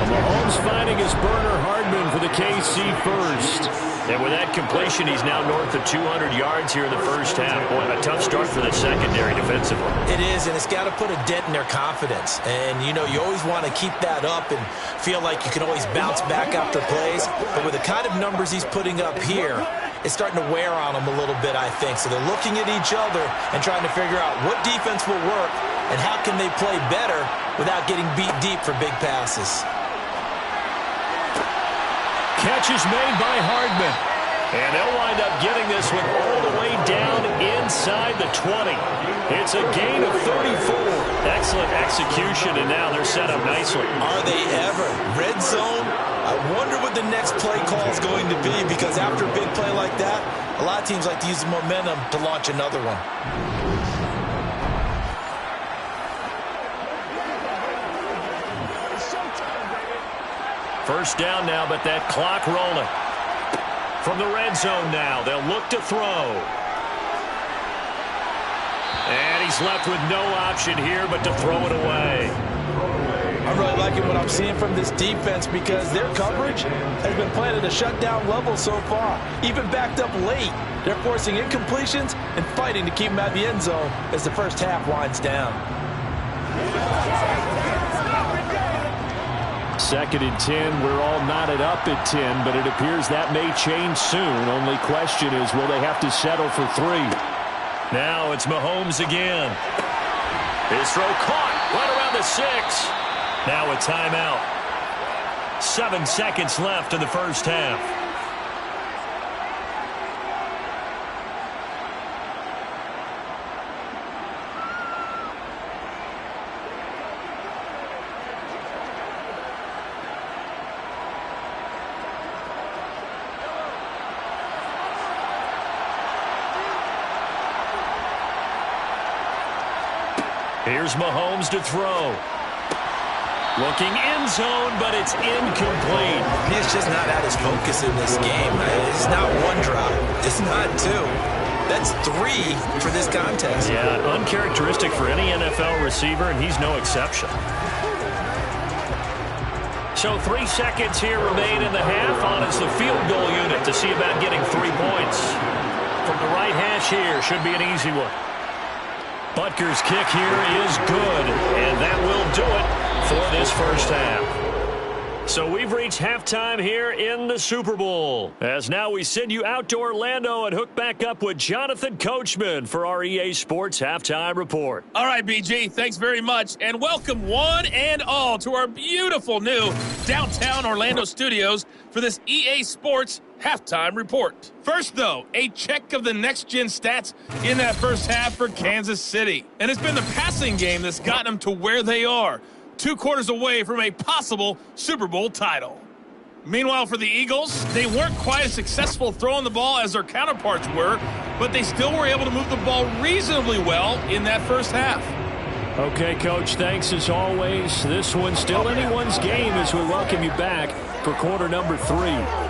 Mahomes finding his burner Hardman for the KC first. And with that completion, he's now north of 200 yards here in the first half. Boy, a tough start for the secondary defensively. It is, and it's got to put a dent in their confidence. And, you know, you always want to keep that up and feel like you can always bounce back after plays. But with the kind of numbers he's putting up here, it's starting to wear on them a little bit, I think. So they're looking at each other and trying to figure out what defense will work and how can they play better without getting beat deep for big passes. Catch is made by Hardman. And they'll wind up getting this one all the way down inside the 20. It's a gain of 34. Excellent execution, and now they're set up nicely. Are they ever? Red zone? I wonder what the next play call is going to be, because after a big play like that, a lot of teams like to use the momentum to launch another one. First down now, but that clock rolling. From the red zone now, they'll look to throw. he's left with no option here but to throw it away. I'm really liking what I'm seeing from this defense because their coverage has been playing at a shutdown level so far. Even backed up late, they're forcing incompletions and fighting to keep them out of the end zone as the first half winds down. 2nd and 10. We're all knotted up at 10, but it appears that may change soon. Only question is, will they have to settle for 3? Now it's Mahomes again. His throw caught right around the 6. Now a timeout. 7 seconds left in the first half. Here's Mahomes to throw. Looking end zone, but it's incomplete. He's just not at his focus in this game. It's not one drop. It's not 2. That's 3 for this contest. Yeah, uncharacteristic for any NFL receiver, and he's no exception. So 3 seconds here remain in the half. On is the field goal unit to see about getting 3 points. From the right hash here, should be an easy one. Butker's kick here is good, and that will do it for this first half. So we've reached halftime here in the Super Bowl. As now we send you out to Orlando and hook back up with Jonathan Coachman for our EA Sports Halftime Report. All right, BG, thanks very much. And welcome one and all to our beautiful new downtown Orlando studios for this EA Sports Halftime Report. First, though, a check of the next-gen stats in that first half for Kansas City. And it's been the passing game that's gotten them to where they are, 2 quarters away from a possible Super Bowl title. Meanwhile, for the Eagles, they weren't quite as successful throwing the ball as their counterparts were, but they still were able to move the ball reasonably well in that first half. Okay, Coach, thanks as always. This one's still anyone's game as we welcome you back for quarter number 3.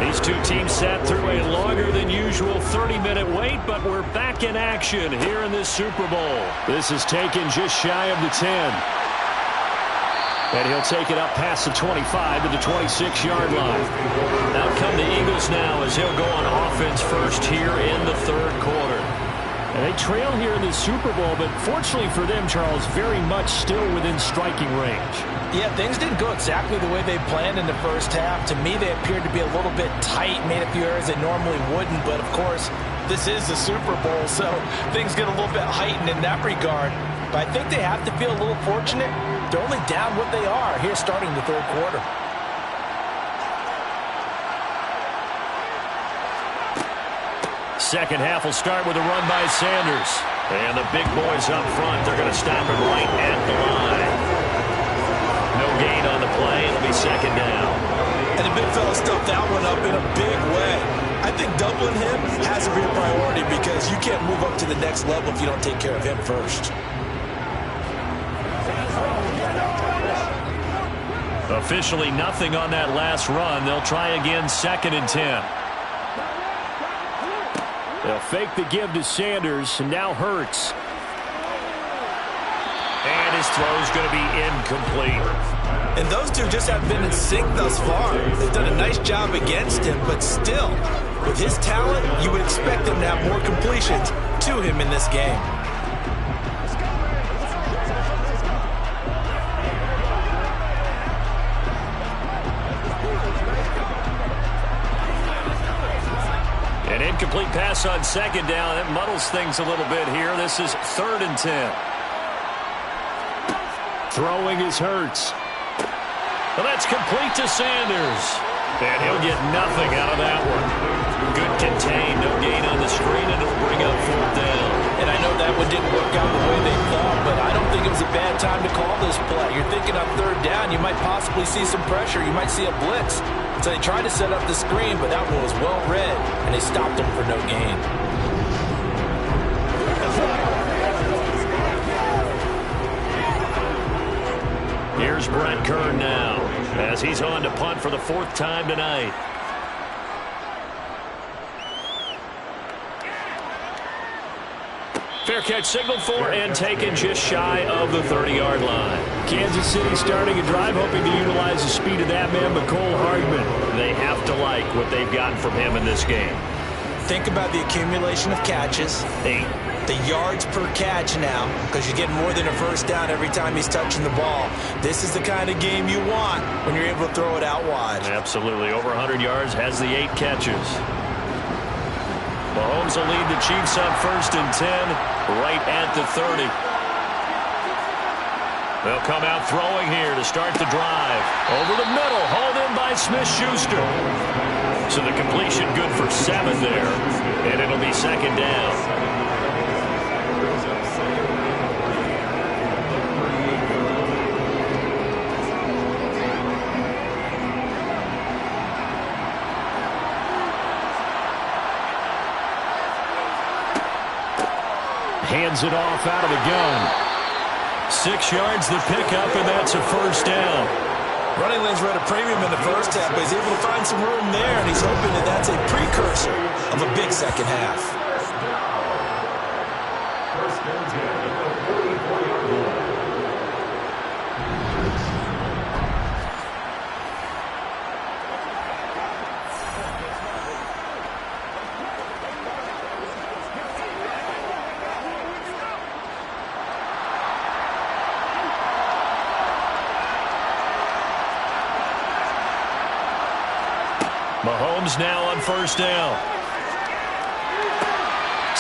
These two teams sat through a longer than usual 30-minute wait, but we're back in action here in this Super Bowl. This is taken just shy of the 10. And he'll take it up past the 25 to the 26-yard line. Out come the Eagles now as he'll go on offense first here in the third quarter. And they trail here in the Super Bowl, but fortunately for them, Charles, very much still within striking range. Yeah, things didn't go exactly the way they planned in the first half. To me, they appeared to be a little bit tight, made a few errors they normally wouldn't. But, of course, this is the Super Bowl, so things get a little bit heightened in that regard. But I think they have to feel a little fortunate. They're only down what they are here starting the third quarter. Second half will start with a run by Sanders. And the big boys up front, they're going to stop him right at the line. No gain on the play. It'll be second down. And the big fella stuffed that one up in a big way. I think doubling him has to be a priority because you can't move up to the next level if you don't take care of him first. Officially nothing on that last run. They'll try again, 2nd and 10. They'll fake the give to Sanders, and now Hurts. And his throw's going to be incomplete. And those two just haven't been in sync thus far. They've done a nice job against him, but still, with his talent, you would expect him to have more completions to him in this game. An incomplete pass on second down. That muddles things a little bit here. This is 3rd and 10. Throwing is Hurts. Well, that's complete to Sanders. And he'll get nothing out of that one. Good contain, no gain on the screen, and it'll bring up 4th down. And I know that one didn't work out the way they thought, but I don't think it was a bad time to call this play. You're thinking on third down, you might possibly see some pressure. You might see a blitz. So they tried to set up the screen, but that one was well read, and they stopped them for no gain. Here's Brent Kern now, as he's on to punt for the 4th time tonight. Fair catch signaled for and taken just shy of the 30-yard line. Kansas City starting a drive, hoping to utilize the speed of that man, Mecole Hardman. They have to like what they've gotten from him in this game. Think about the accumulation of catches. 8. The yards per catch now, because you're getting more than a first down every time he's touching the ball. This is the kind of game you want when you're able to throw it out wide. Absolutely. Over 100 yards, has the 8 catches. Mahomes will lead the Chiefs on 1st and 10, right at the 30. They'll come out throwing here to start the drive. Over the middle, hauled in by Smith-Schuster. So the completion good for 7 there, and it'll be 2nd down. Hands it off out of the gun. 6 yards the pickup, and that's a 1st down. Running lanes were at a premium in the first half, but he's able to find some room there, and he's hoping that that's a precursor of a big second half. Mahomes now on 1st down.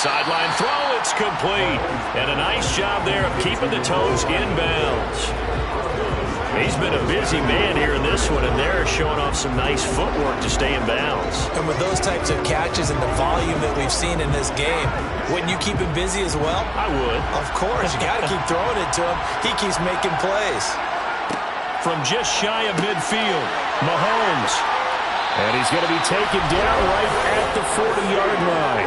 Sideline throw, it's complete. And a nice job there of keeping the toes in bounds. He's been a busy man here in this one, and they're showing off some nice footwork to stay in bounds. And with those types of catches and the volume that we've seen in this game, wouldn't you keep him busy as well? I would. Of course. You got to keep throwing it to him. He keeps making plays. From just shy of midfield, Mahomes. And he's going to be taken down right at the 40-yard line.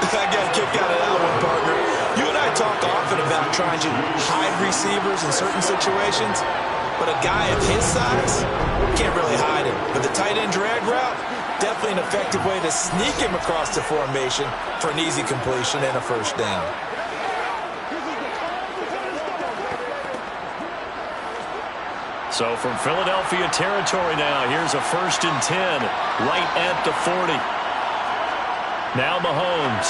I got a kick out of that one, partner. You and I talk often about trying to hide receivers in certain situations, but a guy of his size can't really hide him. But the tight end drag route, definitely an effective way to sneak him across the formation for an easy completion and a 1st down. So from Philadelphia territory now, here's a 1st and 10, right at the 40. Now Mahomes.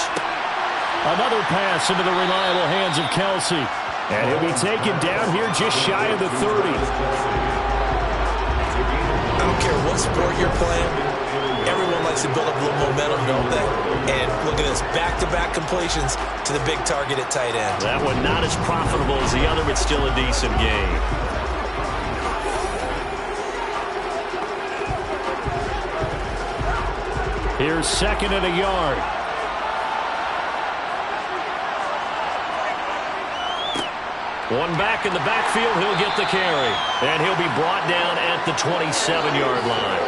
Another pass into the reliable hands of Kelsey. And he'll be taken down here just shy of the 30. I don't care what sport you're playing. Everyone likes to build up a little momentum, don't they? And look at this, back-to-back completions to the big target at tight end. That one not as profitable as the other, but still a decent game. Here's 2nd and a yard. One back in the backfield, he'll get the carry. And he'll be brought down at the 27-yard line.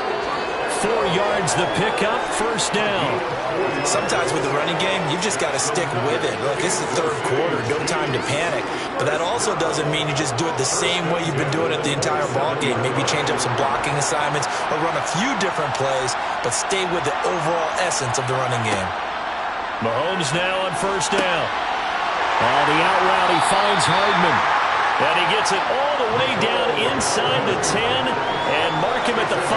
4 yards the pickup, 1st down. Sometimes with the running game, you've just got to stick with it. Look, it's the 3rd quarter, no time to panic. But that also doesn't mean you just do it the same way you've been doing it the entire ball game. Maybe change up some blocking assignments or run a few different plays, but stay with the overall essence of the running game. Mahomes now on 1st down. On the out route, he finds Hardman. And he gets it all the way down inside the 10 and mark him at the 5.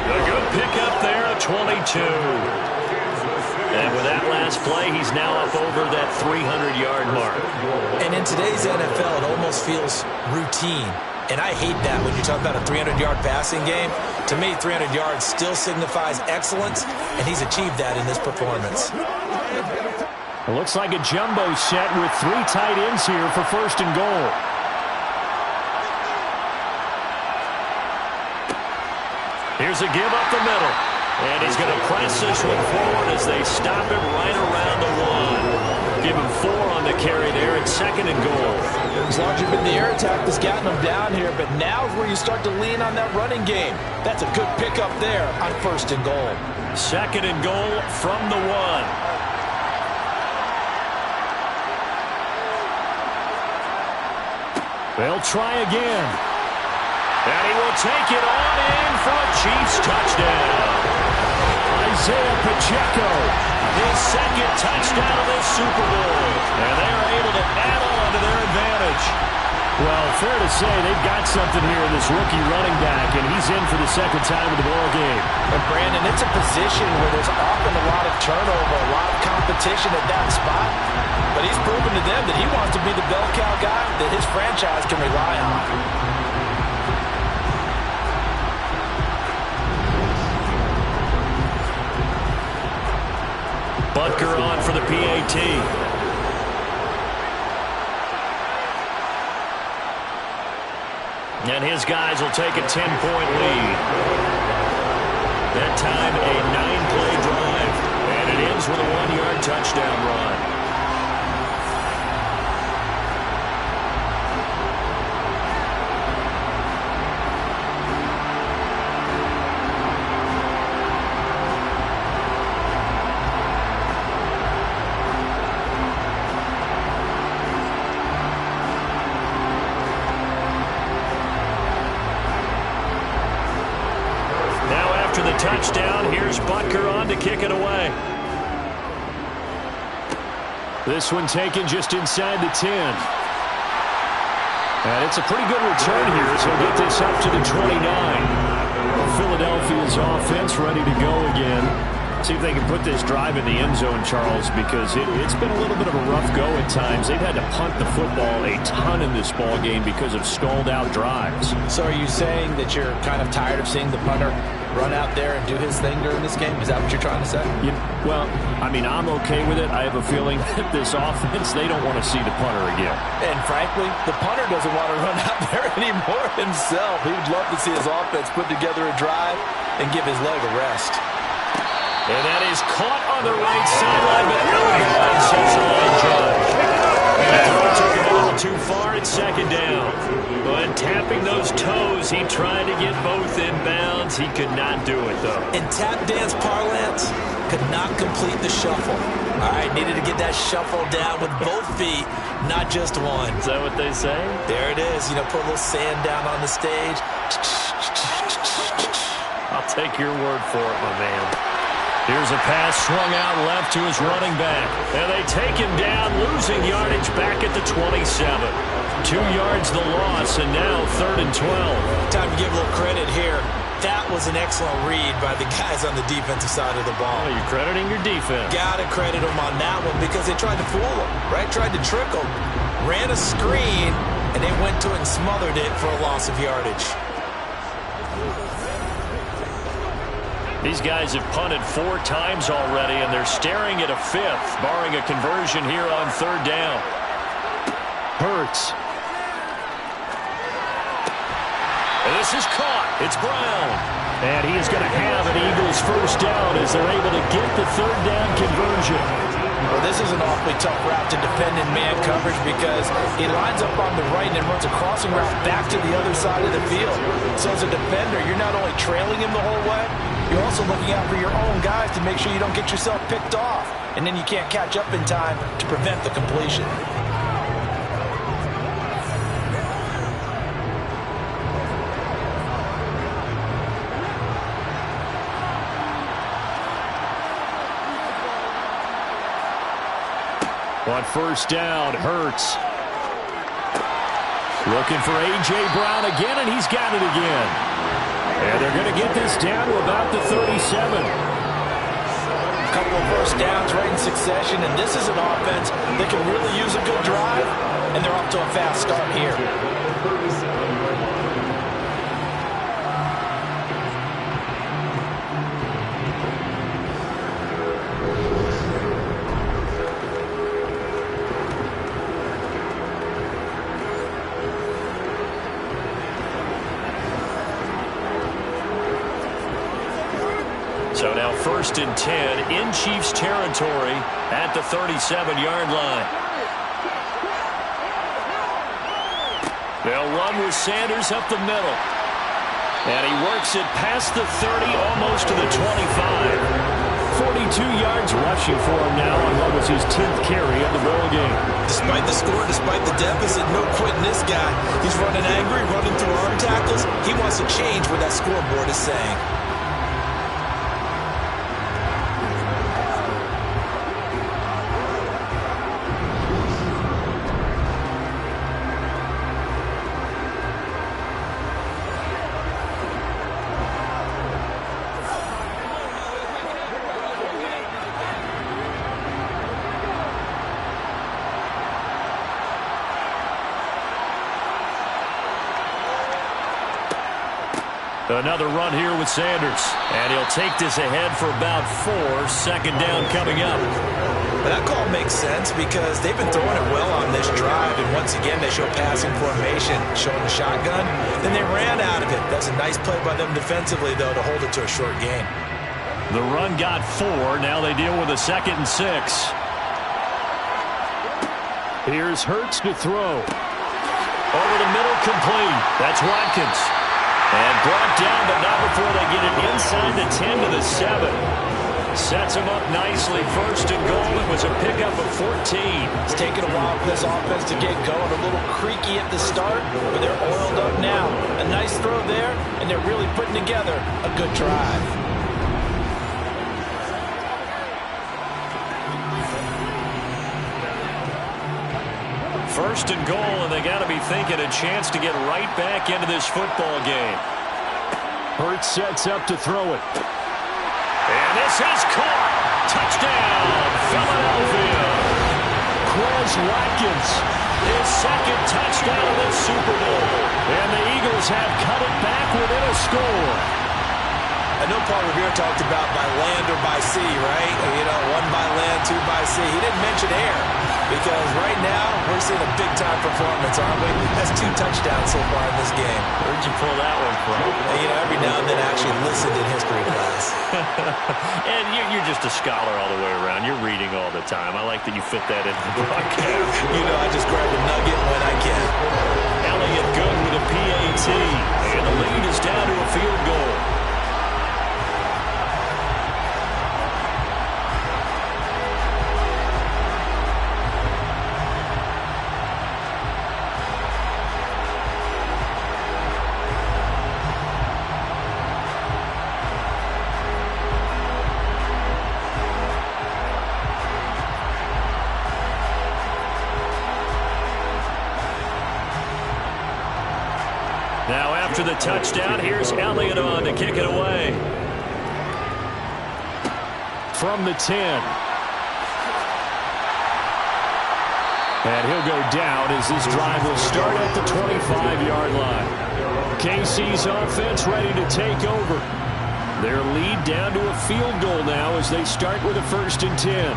A good pickup there, a 22. And with that last play, he's now up over that 300-yard mark. And in today's NFL, it almost feels routine. And I hate that when you talk about a 300-yard passing game. To me, 300 yards still signifies excellence, and he's achieved that in this performance. It looks like a jumbo set with 3 tight ends here for 1st and goal. Here's a give up the middle. And he's going to press this one forward as they stop it right around the 1. give him 4 on the carry there. It's 2nd and goal. It's largely been the air attack that's gotten them down here, but now is where you start to lean on that running game. That's a good pickup there on 1st and goal. 2nd and goal from the 1. They'll try again. And he will take it on in for a Chiefs touchdown. Isaiah Pacheco, his 2nd touchdown of this Super Bowl. And they are able to add on to their advantage. Well, fair to say they've got something here in this rookie running back, and he's in for the 2nd time of the ball game. And Brandon, it's a position where there's often a lot of turnover, a lot of competition at that spot. But he's proven to them that he wants to be the bell cow guy that his franchise can rely on. Butker on for the PAT. And his guys will take a 10-point lead. That time, a 9-play drive. And it ends with a 1-yard touchdown run. Touchdown. Here's Butker on to kick it away. This one taken just inside the 10. And it's a pretty good return here as he'll get this up to the 29. Philadelphia's offense ready to go again. See if they can put this drive in the end zone, Charles, because it's been a little bit of a rough go at times. They've had to punt the football a ton in this ball game because of stalled out drives. So are you saying that you're kind of tired of seeing the punter run out there and do his thing during this game? Is that what you're trying to say? Well, I mean, I'm okay with it. I have a feeling that this offense, they don't want to see the punter again. And frankly, the punter doesn't want to run out there anymore himself. He would love to see his offense put together a drive and give his leg a rest. And that is caught on the right sideline, but out of bounds, says the line judge. And the took it a little too far at 2nd down. But tapping those toes, he tried to get both in bounds. He could not do it, though. In tap dance parlance, could not complete the shuffle. All right, needed to get that shuffle down with both feet, not just one. Is that what they say? There it is. You know, put a little sand down on the stage. I'll take your word for it, my man. Here's a pass swung out left to his running back. And they take him down, losing yardage back at the 27. 2 yards the loss, and now 3rd and 12. Time to give a little credit here. That was an excellent read by the guys on the defensive side of the ball. Oh, you're crediting your defense. Gotta credit them on that one because they tried to fool him, right? Tried to trick him. Ran a screen, and they went to it and smothered it for a loss of yardage. These guys have punted 4 times already, and they're staring at a 5th, barring a conversion here on 3rd down. Hurts. And this is caught. It's Brown. And he is going to have an Eagles 1st down as they're able to get the 3rd down conversion. Well, this is an awfully tough route to defend in man coverage because he lines up on the right and then runs a crossing route back to the other side of the field. So as a defender, you're not only trailing him the whole way, you're also looking out for your own guys to make sure you don't get yourself picked off. And then you can't catch up in time to prevent the completion. On 1st down, Hurts. Looking for A.J. Brown again, and he's got it again. And they're going to get this down to about the 37. A couple of first downs right in succession, and this is an offense that can really use a good drive, and they're off to a fast start here. So now 1st and 10 in Chiefs territory at the 37-yard line. They'll run with Sanders up the middle. And he works it past the 30, almost to the 25. 42 yards rushing for him now on what was his 10th carry of the ball game. Despite the score, despite the deficit, no quitting this guy. He's running angry, running through arm tackles. He wants to change what that scoreboard is saying. Another run here with Sanders. And he'll take this ahead for about 4. 2nd down coming up. That call makes sense because they've been throwing it well on this drive. And once again, they show passing formation, showing the shotgun. Then they ran out of it. That's a nice play by them defensively, though, to hold it to a short gain. The run got 4. Now they deal with a 2nd and 6. Here's Hurts to throw. Over the middle, complete. That's Watkins. And brought down, but not before they get it inside the 10 to the 7. Sets him up nicely. 1st and goal. It was a pickup of 14. It's taken a while for this offense to get going. A little creaky at the start, but they're oiled up now. A nice throw there, and they're really putting together a good drive. First and goal, and they got to be thinking a chance to get right back into this football game. Hurts sets up to throw it. And this is caught. Touchdown, Philadelphia. Quez Watkins. His 2nd touchdown of the Super Bowl. And the Eagles have cut it back within a score. I know Paul Revere talked about by land or by sea, right? You know, 1 by land, 2 by sea. He didn't mention air because right now we're seeing a big-time performance, aren't we? That's 2 touchdowns so far in this game. Where'd you pull that one from? And, you know, every now and then I actually listened in history class. And you're just a scholar all the way around. You're reading all the time. I like that you fit that into the broadcast. You know, I just grab a nugget when I can. Elliott good with a PAT. And the lead is down to a field goal. Now after the touchdown, here's Elliott on to kick it away. From the 10. And he'll go down as this drive will start at the 25-yard line. KC's offense ready to take over. Their lead down to a field goal now as they start with a 1st and 10.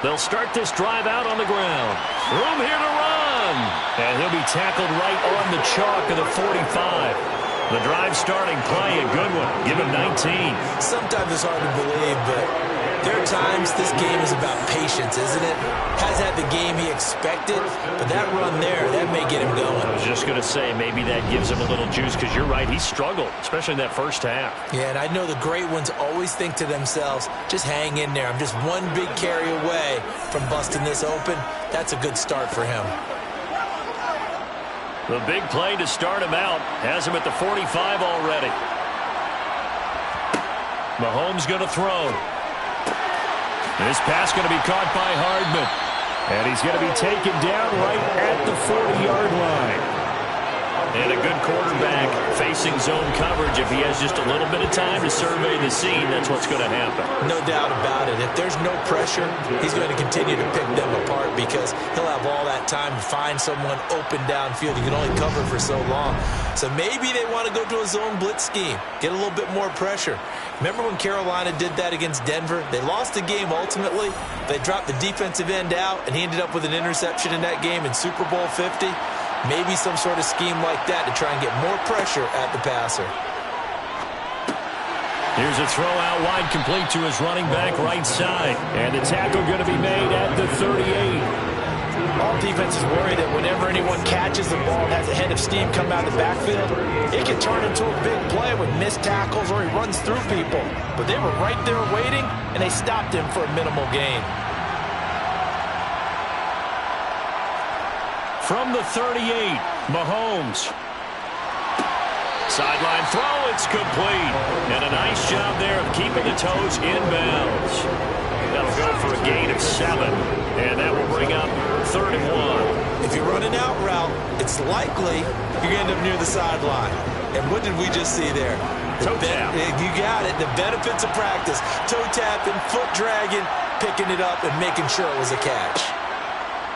They'll start this drive out on the ground. Room here to run. And he'll be tackled right on the chalk of the 45. The drive starting play, a good one. Give him 19. Sometimes it's hard to believe, but there are times this game is about patience, isn't it? Has had the game he expected, but that run there, that may get him going. I was just going to say, maybe that gives him a little juice, because you're right, he struggled, especially in that first half. Yeah, and I know the great ones always think to themselves, just hang in there. I'm just one big carry away from busting this open. That's a good start for him. The big play to start him out has him at the 45 already. Mahomes going to throw. This pass going to be caught by Hardman. And he's going to be taken down right at the 40-yard line. And a good quarterback facing zone coverage. If he has just a little bit of time to survey the scene, that's what's going to happen. No doubt about it. If there's no pressure, he's going to continue to pick them apart because he'll have all that time to find someone open downfield. You can only cover for so long. So maybe they want to go to a zone blitz scheme, get a little bit more pressure. Remember when Carolina did that against Denver? They lost the game ultimately. They dropped the defensive end out, and he ended up with an interception in that game in Super Bowl 50. Maybe some sort of scheme like that to try and get more pressure at the passer. Here's a throw out wide, complete to his running back right side. And the tackle going to be made at the 38. All defenses worry that whenever anyone catches the ball and has a head of steam come out of the backfield, it can turn into a big play with missed tackles or he runs through people. But they were right there waiting, and they stopped him for a minimal gain. From the 38, Mahomes. Sideline throw, it's complete. And a nice job there of keeping the toes in bounds. That'll go for a gain of 7. And that will bring up 3rd and 1. If you run an out route, it's likely you're going to end up near the sideline. And what did we just see there? Toe tap. You got it. The benefits of practice. Toe tapping, foot dragging, picking it up, and making sure it was a catch.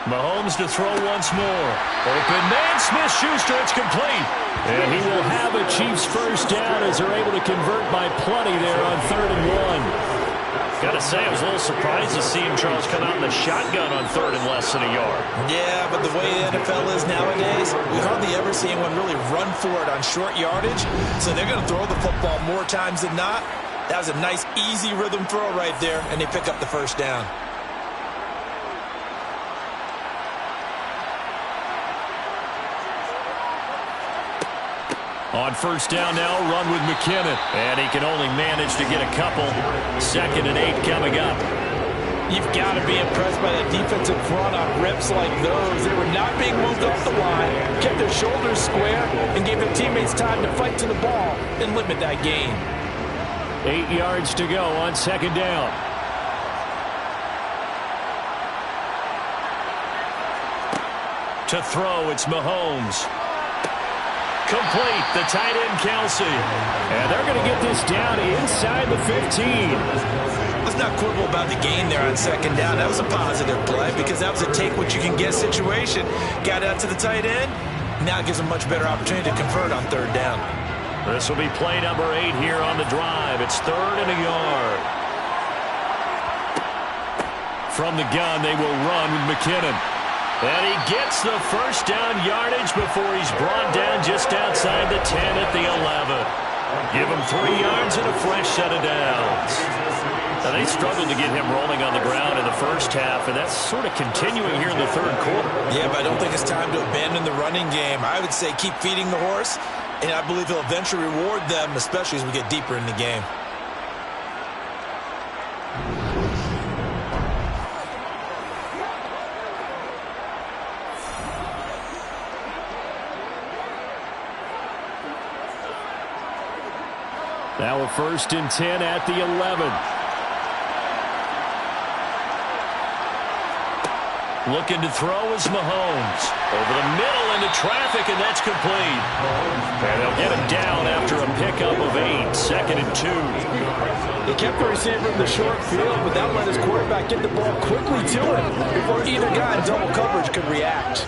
Mahomes to throw once more. Open man, Smith-Schuster, it's complete. And he will have a Chiefs first down as they're able to convert by plenty there on 3rd and 1. Got to say, I was a little surprised to see him, Charles, come out in the shotgun on 3rd and less than a yard. Yeah, but the way the NFL is nowadays, we hardly ever see anyone really run for it on short yardage. So they're going to throw the football more times than not. That was a nice, easy rhythm throw right there, and they pick up the first down. On first down now, run with McKinnon. And he can only manage to get a couple. 2nd and 8 coming up. You've got to be impressed by that defensive front on reps like those. They were not being moved off the line, kept their shoulders square, and gave their teammates time to fight to the ball and limit that gain. 8 yards to go on 2nd down. To throw, it's Mahomes. Complete, the tight end, Kelsey. And they're going to get this down inside the 15. Let's not quibble about the gain there on 2nd down. That was a positive play because that was a take-what-you-can-get situation. Got out to the tight end. Now it gives them a much better opportunity to convert on 3rd down. This will be play number 8 here on the drive. It's 3rd and a yard. From the gun, they will run with McKinnon. And he gets the first down yardage before he's brought down just outside the 10 at the 11. Give him 3 yards and a fresh set of downs. Now, they struggled to get him rolling on the ground in the first half, and that's sort of continuing here in the 3rd quarter. Yeah, but I don't think it's time to abandon the running game. I would say keep feeding the horse, and I believe he'll eventually reward them, especially as we get deeper in the game. Now a 1st and 10 at the 11. Looking to throw is Mahomes. Over the middle into traffic, and that's complete. And they'll get him down after a pickup of 8. 2nd and 2. He kept the receiver in the short field, but that let his quarterback get the ball quickly to him before either guy in double coverage could react.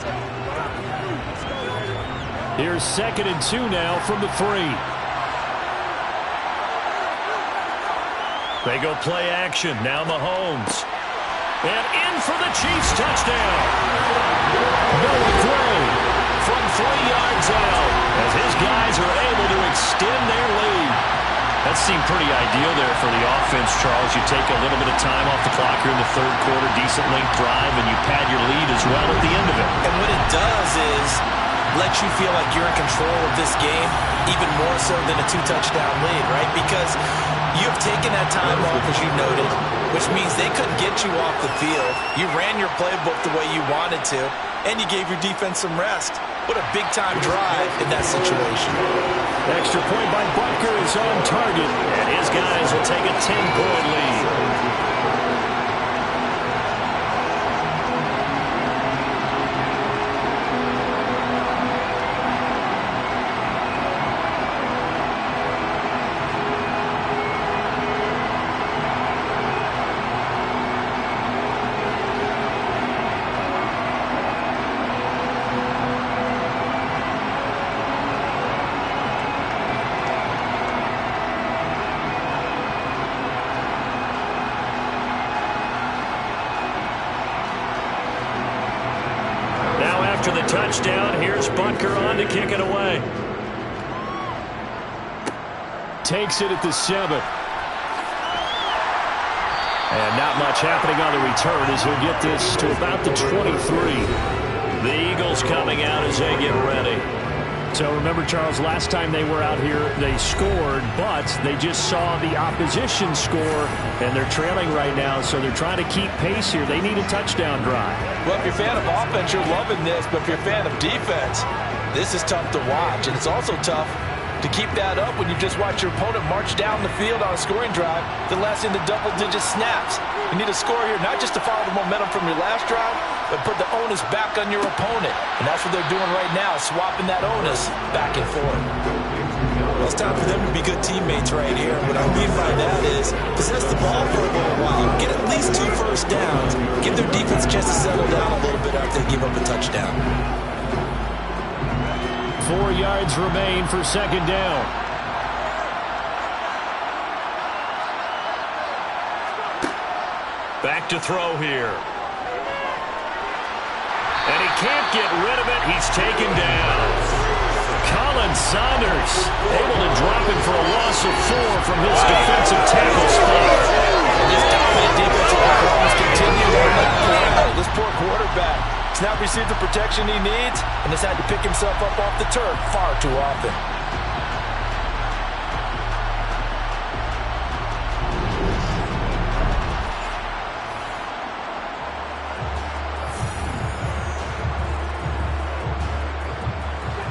Here's 2nd and 2 now from the 3. They go play action. Now Mahomes. And in for the Chiefs touchdown. Noah Gray from 3 yards out as his guys are able to extend their lead. That seemed pretty ideal there for the offense, Charles. You take a little bit of time off the clock here in the 3rd quarter, decent length drive, and you pad your lead as well at the end of it. And what it does is let you feel like you're in control of this game, even more so than a 2-touchdown lead, right? Because you've taken that time off, as you noted, which means they couldn't get you off the field. You ran your playbook the way you wanted to, and you gave your defense some rest. What a big-time drive in that situation. Extra point by Butker is on target, and his guys will take a 10-point lead. after the touchdown. Here's Butker on to kick it away. Takes it at the 7. And not much happening on the return as he'll get this to about the 23. The Eagles coming out as they get ready. So remember, Charles, last time they were out here, they scored, but they just saw the opposition score, and they're trailing right now, so they're trying to keep pace here. They need a touchdown drive. Well, if you're a fan of offense, you're loving this, but if you're a fan of defense, this is tough to watch, and it's also tough to keep that up when you just watch your opponent march down the field on a scoring drive that lasts into double-digit snaps. You need a score here, not just to follow the momentum from your last drive, but put the onus back on your opponent. And that's what they're doing right now, swapping that onus back and forth. Well, it's time for them to be good teammates right here. What I mean by that is possess the ball for a little while, get at least 2 first downs, give their defense a chance to settle down a little bit after they give up a touchdown. 4 yards remain for second down. Back to throw here. And he can't get rid of it. He's taken down. Colin Saunders able to drop him for a loss of 4 from his defensive tackle spot. And this dominant defensive performance continues on that play. This poor quarterback has not received the protection he needs and has had to pick himself up off the turf far too often.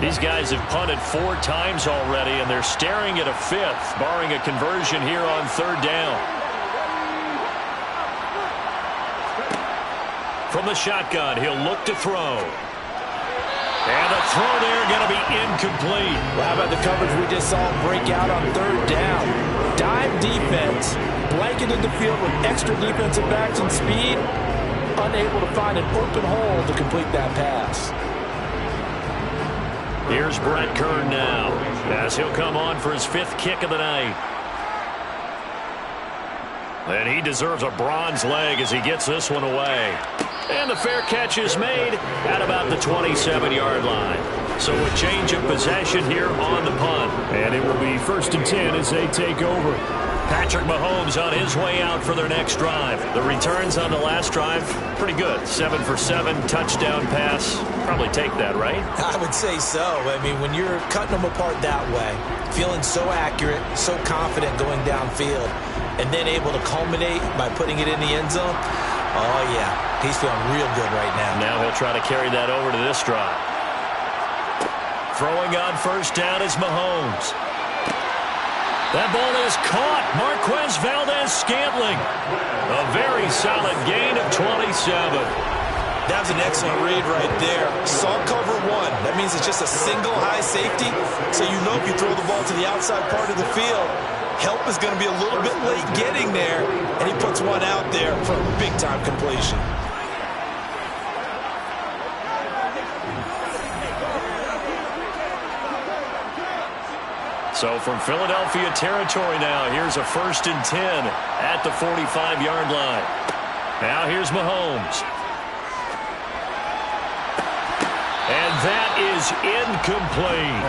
These guys have punted 4 times already, and they're staring at a 5th, barring a conversion here on 3rd down. From the shotgun, he'll look to throw. And the throw there going to be incomplete. Well, how about the coverage we just saw break out on 3rd down? Dime defense, blanketed the field with extra defensive backs and speed, unable to find an open hole to complete that pass. Here's Brett Kern now, as he'll come on for his 5th kick of the night. And he deserves a bronze leg as he gets this one away. And the fair catch is made at about the 27-yard line. So a change of possession here on the punt. And it will be 1st and 10 as they take over. Patrick Mahomes on his way out for their next drive. The returns on the last drive, pretty good. 7 for 7, touchdown pass. Probably take that, right? I would say so. I mean, when you're cutting them apart that way, feeling so accurate, so confident going downfield, and then able to culminate by putting it in the end zone, oh, yeah, he's feeling real good right now. Now he'll try to carry that over to this drive. Throwing on 1st down is Mahomes. That ball is caught. Marquez Valdez-Scantling. A very solid gain of 27. That was an excellent read right there. Saw cover 1. That means it's just a single high safety. So you know if you throw the ball to the outside part of the field, help is going to be a little bit late getting there. And he puts one out there for a big-time completion. So from Philadelphia territory now, here's a 1st and 10 at the 45-yard line. Now here's Mahomes. And that is incomplete.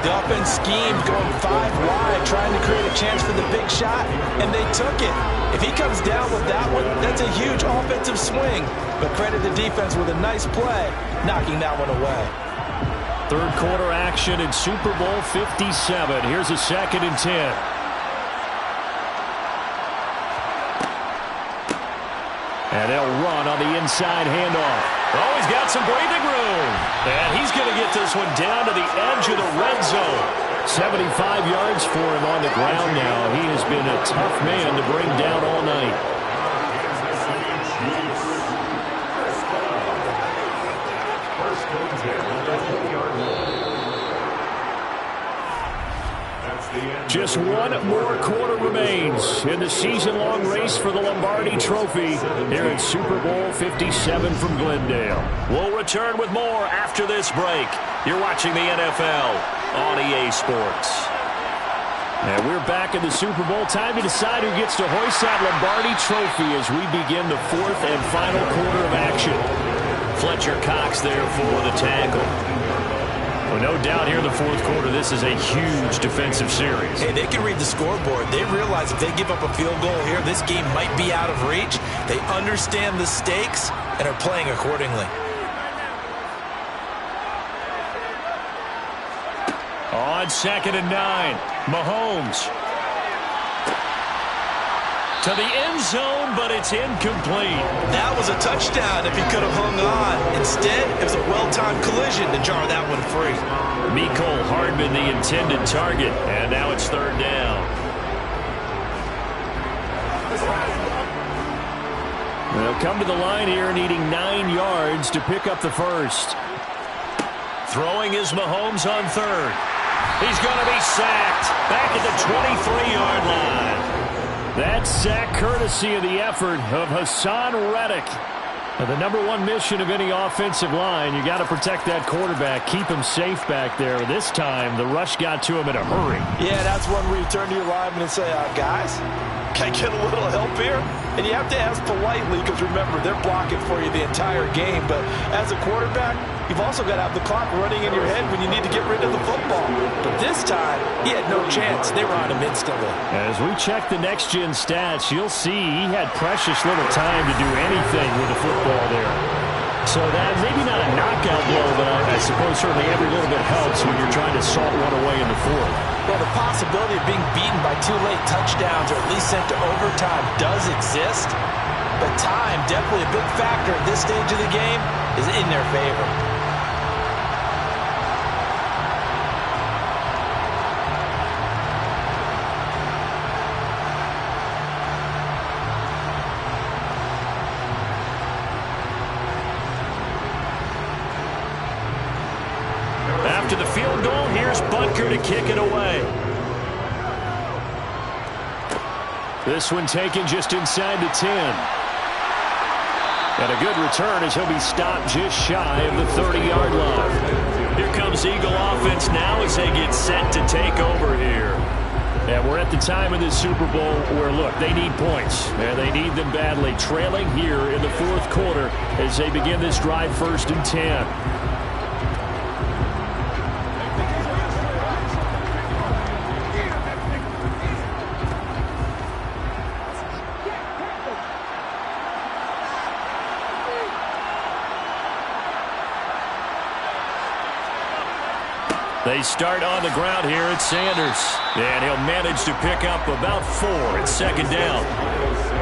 The offense schemed going 5 wide, trying to create a chance for the big shot, and they took it. If he comes down with that one, that's a huge offensive swing. But credit the defense with a nice play, knocking that one away. 3rd quarter action in Super Bowl 57. Here's a 2nd and 10. And they'll run on the inside handoff. Oh, he's got some breathing room. And he's going to get this one down to the edge of the red zone. 75 yards for him on the ground now. He has been a tough man to bring down all night. Just one more quarter remains in the season-long race for the Lombardi Trophy here at Super Bowl 57 from Glendale. We'll return with more after this break. You're watching the NFL on EA Sports. And we're back in the Super Bowl. Time to decide who gets to hoist that Lombardi Trophy as we begin the 4th and final quarter of action. Fletcher Cox there for the tackle. Well, no doubt here in the fourth quarter, this is a huge defensive series. Hey, they can read the scoreboard. They realize if they give up a field goal here, this game might be out of reach. They understand the stakes and are playing accordingly. On 2nd and 9, Mahomes. To the end zone, but it's incomplete. That was a touchdown if he could have hung on. Instead, it was a well-timed collision to jar that one free. Mecole Hardman, the intended target, and now it's 3rd down. They'll come to the line here needing 9 yards to pick up the first. Throwing is Mahomes on 3rd. He's going to be sacked back at the 23-yard line. That sack courtesy of the effort of Hassan Reddick. Now, the #1 mission of any offensive line, you got to protect that quarterback, keep him safe back there. This time, the rush got to him in a hurry. Yeah, that's one where you turn to your lineman and say, guys, can I get a little help here? And you have to ask politely because, remember, they're blocking for you the entire game. But as a quarterback, you've also got to have the clock running in your head when you need to get rid of the football. But this time, he had no chance. They were on him instantly. As we check the next-gen stats, you'll see he had precious little time to do anything with the football there. So that maybe not a knockout blow, but I suppose certainly every little bit helps when you're trying to salt one away in the fourth. Well, the possibility of being beaten by 2 late touchdowns or at least sent to overtime does exist. But time, definitely a big factor at this stage of the game, is in their favor. After the field goal, here's Butker to kick it away. This one taken just inside the 10. And a good return as he'll be stopped just shy of the 30-yard line. Here comes Eagle offense now as they get set to take over here. And we're at the time of this Super Bowl where, look, they need points. And they need them badly. Trailing here in the fourth quarter as they begin this drive 1st and 10. They start on the ground here at Sanders. And he'll manage to pick up about 4 at 2nd down.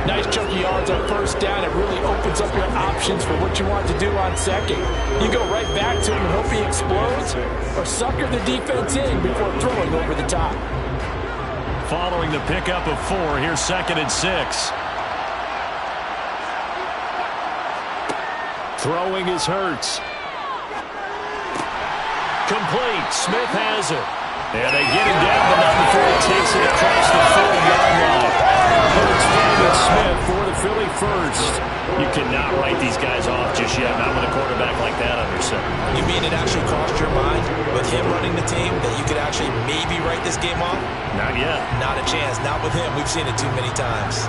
Nice chunky yards on 1st down. It really opens up your options for what you want to do on 2nd. You go right back to him and hope he explodes, or sucker the defense in before throwing over the top. Following the pickup of 4, here's 2nd and 6. Throwing is Hurts. Complete. Smith has it. And they get him down, but not before he takes it across the 40-yard line. Hurts finding Smith for the Philly first. You cannot write these guys off just yet, not with a quarterback like that under center. You mean it actually crossed your mind with him running the team that you could actually maybe write this game off? Not yet. Not a chance. Not with him. We've seen it too many times.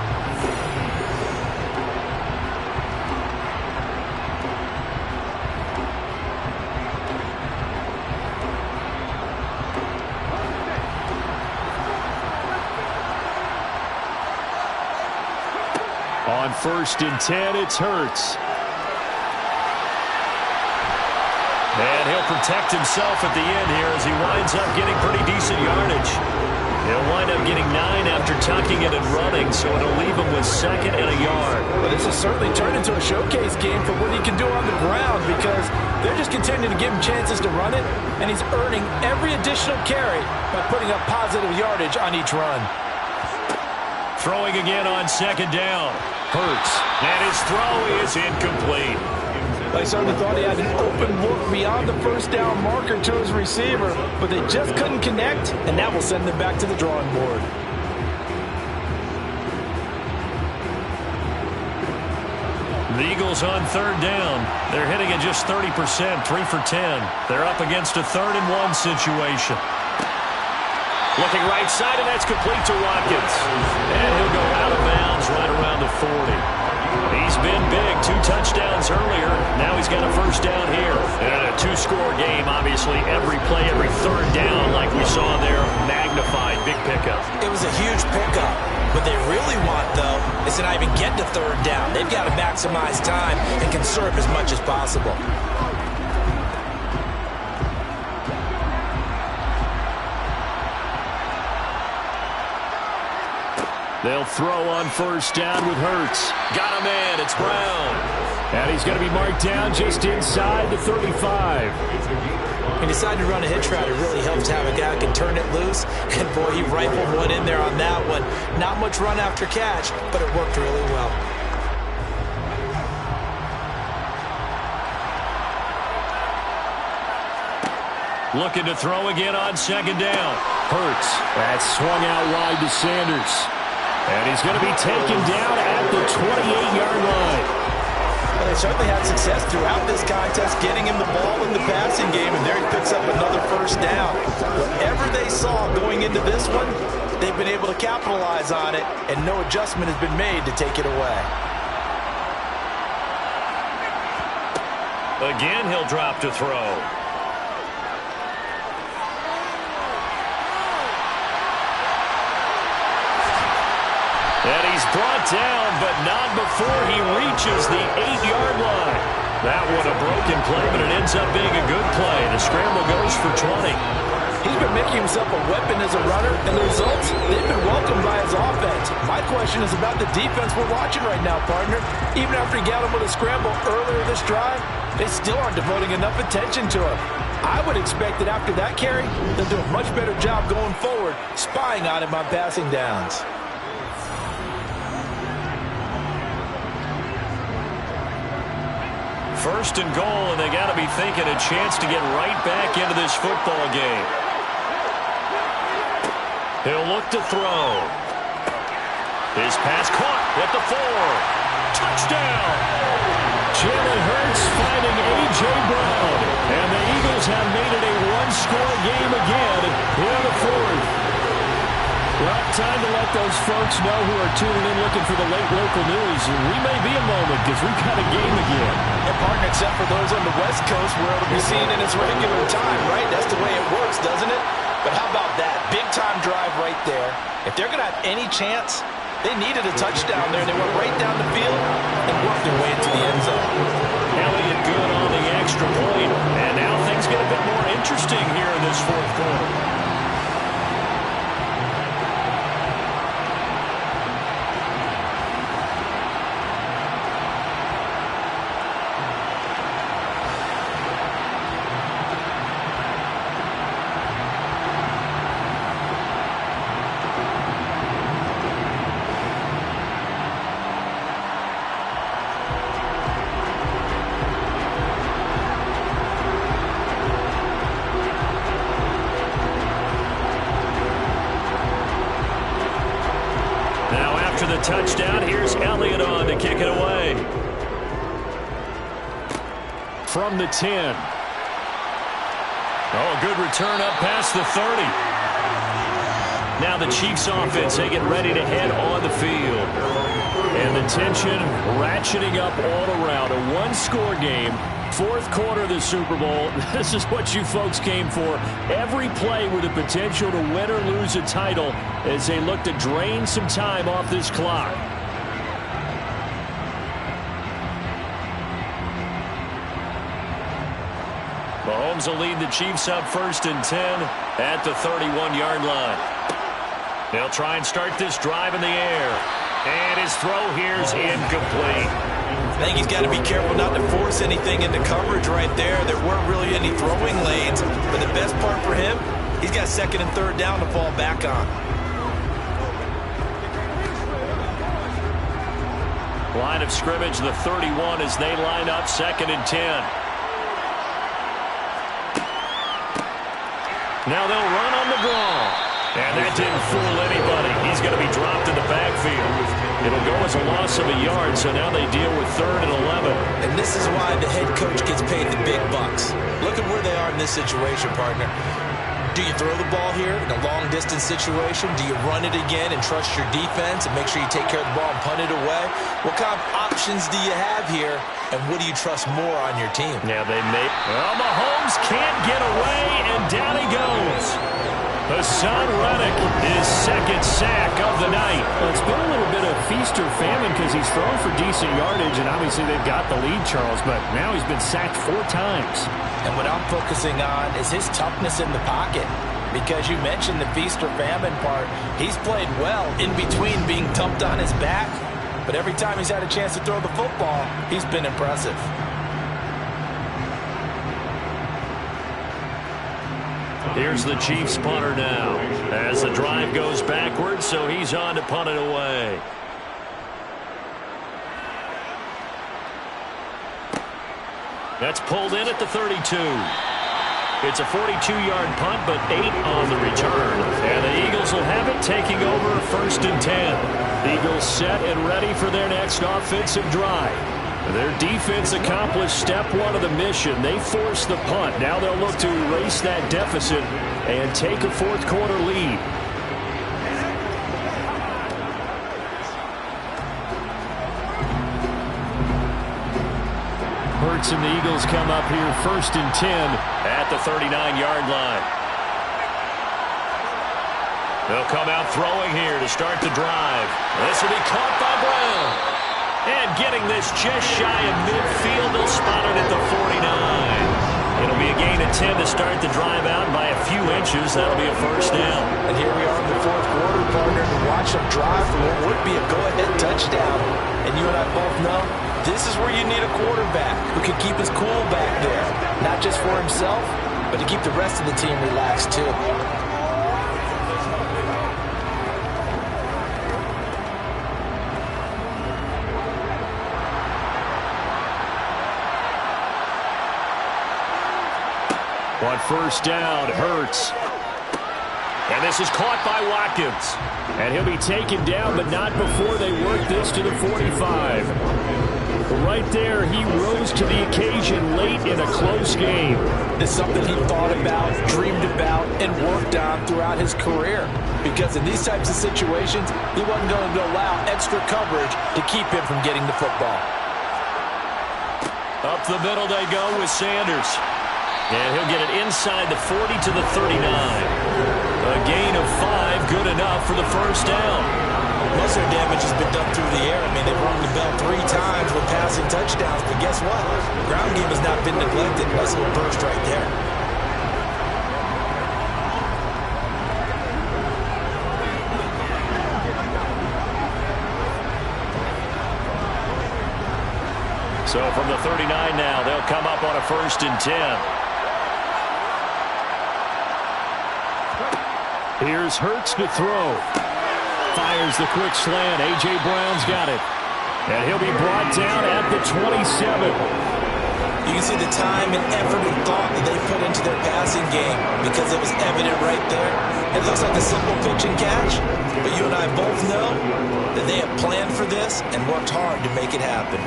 On 1st and 10, it's Hurts. And he'll protect himself at the end here as he winds up getting pretty decent yardage. He'll wind up getting 9 after tucking it and running, so it'll leave him with 2nd and a yard. Well, this has certainly turned into a showcase game for what he can do on the ground because they're just continuing to give him chances to run it, and he's earning every additional carry by putting up positive yardage on each run. Throwing again on 2nd down. Hurts. And his throw is incomplete. They certainly thought he had an open look beyond the 1st down marker to his receiver, but they just couldn't connect, and that will send them back to the drawing board. The Eagles on 3rd down. They're hitting at just 30%, 3 for 10. They're up against a 3rd and 1 situation. Looking right side, and that's complete to Watkins. And he'll go out of bounds right around the 40. He's been big. 2 touchdowns earlier. Now he's got a first down here. And a two-score game, obviously. Every play, every third down, like we saw there, magnified. Big pickup. It was a huge pickup. What they really want, though, is to not even get to third down. They've got to maximize time and conserve as much as possible. They'll throw on first down with Hurts. Got him in. It's Brown. And he's going to be marked down just inside the 35. He decided to run a hitch route. It really helps to have a guy who can turn it loose. And, boy, he rifled one in there on that one. Not much run after catch, but it worked really well. Looking to throw again on second down. Hurts. That's swung out wide to Sanders. And he's going to be taken down at the 28-yard line. Well, they certainly had success throughout this contest getting him the ball in the passing game, and there he picks up another first down. Whatever they saw going into this one, they've been able to capitalize on it, and no adjustment has been made to take it away. Again, he'll drop to throw. And he's brought down, but not before he reaches the 8-yard line. That one a broken play, but it ends up being a good play. The scramble goes for 20. He's been making himself a weapon as a runner, and the results, they've been welcomed by his offense. My question is about the defense we're watching right now, partner. Even after he got him with a scramble earlier this drive, they still aren't devoting enough attention to him. I would expect that after that carry, they'll do a much better job going forward, spying on him on passing downs. First and goal, and they got to be thinking a chance to get right back into this football game. He'll look to throw. His pass caught at the 4. Touchdown! Jalen Hurts finding A.J. Brown. And the Eagles have made it a one-score game again in the 4th. Well, time to let those folks know who are tuning in looking for the late local news. We may be a moment because we've got a game again. And partner, except for those on the West Coast where it'll be seen in its regular time, right? That's the way it works, doesn't it? But how about that? Big-time drive right there. If they're going to have any chance, they needed a touchdown there. They went right down the field and worked their way into the end zone. Elliott good on the extra point. And now things get a bit more interesting here in this 4th quarter. Touchdown. Here's Elliott on to kick it away. From the 10. Oh, good return up past the 30. Now the Chiefs offense, they get ready to head on the field. And the tension ratcheting up all around. A one-score game. 4th quarter of the Super Bowl. This is what you folks came for. Every play with the potential to win or lose a title as they look to drain some time off this clock. Mahomes will lead the Chiefs up 1st and 10 at the 31-yard line. They'll try and start this drive in the air. And his throw here's incomplete. I think he's got to be careful not to force anything into coverage right there. There weren't really any throwing lanes. But the best part for him, he's got 2nd and 3rd down to fall back on. Line of scrimmage, the 31 as they line up 2nd and 10. Now they'll run on the draw. And that didn't fool anybody. He's going to be dropped in the backfield. It'll go as a loss of a yard, so now they deal with 3rd and 11. And this is why the head coach gets paid the big bucks. Look at where they are in this situation, partner. Do you throw the ball here in a long-distance situation? Do you run it again and trust your defense and make sure you take care of the ball and punt it away? What kind of options do you have here and what do you trust more on your team? Yeah, they make. Well, Mahomes can't get away, and down he goes. Hassan Reddick, his second sack of the night. Well, it's been a little bit of feast or famine because he's thrown for decent yardage, and obviously they've got the lead, Charles, but now he's been sacked 4 times. And what I'm focusing on is his toughness in the pocket. Because you mentioned the feast or famine part, he's played well in between being dumped on his back. But every time he's had a chance to throw the football, he's been impressive. Here's the Chiefs punter now as the drive goes backwards, so he's on to punt it away. That's pulled in at the 32. It's a 42-yard punt, but 8 on the return. And the Eagles will have it, taking over 1st and 10. Eagles set and ready for their next offensive drive. Their defense accomplished step 1 of the mission. They forced the punt. Now they'll look to erase that deficit and take a 4th quarter lead. Hurts and the Eagles come up here 1st and 10 at the 39-yard line. They'll come out throwing here to start the drive. This will be caught by Brown. And getting this just shy of midfield, they'll spot it at the 49. It'll be a gain of 10 to start the drive out by a few inches. That'll be a 1st down. And here we are in the 4th quarter, partner, to watch them drive for what would be a go-ahead touchdown. And you and I both know this is where you need a quarterback who can keep his cool back there. Not just for himself, but to keep the rest of the team relaxed too. On 1st down, Hurts. And this is caught by Watkins. And he'll be taken down, but not before they work this to the 45. Right there, he rose to the occasion late in a close game. It's something he thought about, dreamed about, and worked on throughout his career. Because in these types of situations, he wasn't going to allow extra coverage to keep him from getting the football. Up the middle they go with Sanders. And he'll get it inside the 40 to the 39. A gain of 5, good enough for the 1st down. Most of their damage has been done through the air. I mean, they've rung the bell 3 times with passing touchdowns. But guess what? Ground game has not been neglected. Nice little burst right there. So from the 39 now, they'll come up on a 1st and 10. Here's Hurts to throw. Fires the quick slant. A.J. Brown's got it. And he'll be brought down at the 27. You can see the time and effort and thought that they put into their passing game because it was evident right there. It looks like a simple pitch and catch, but you and I both know that they have planned for this and worked hard to make it happen.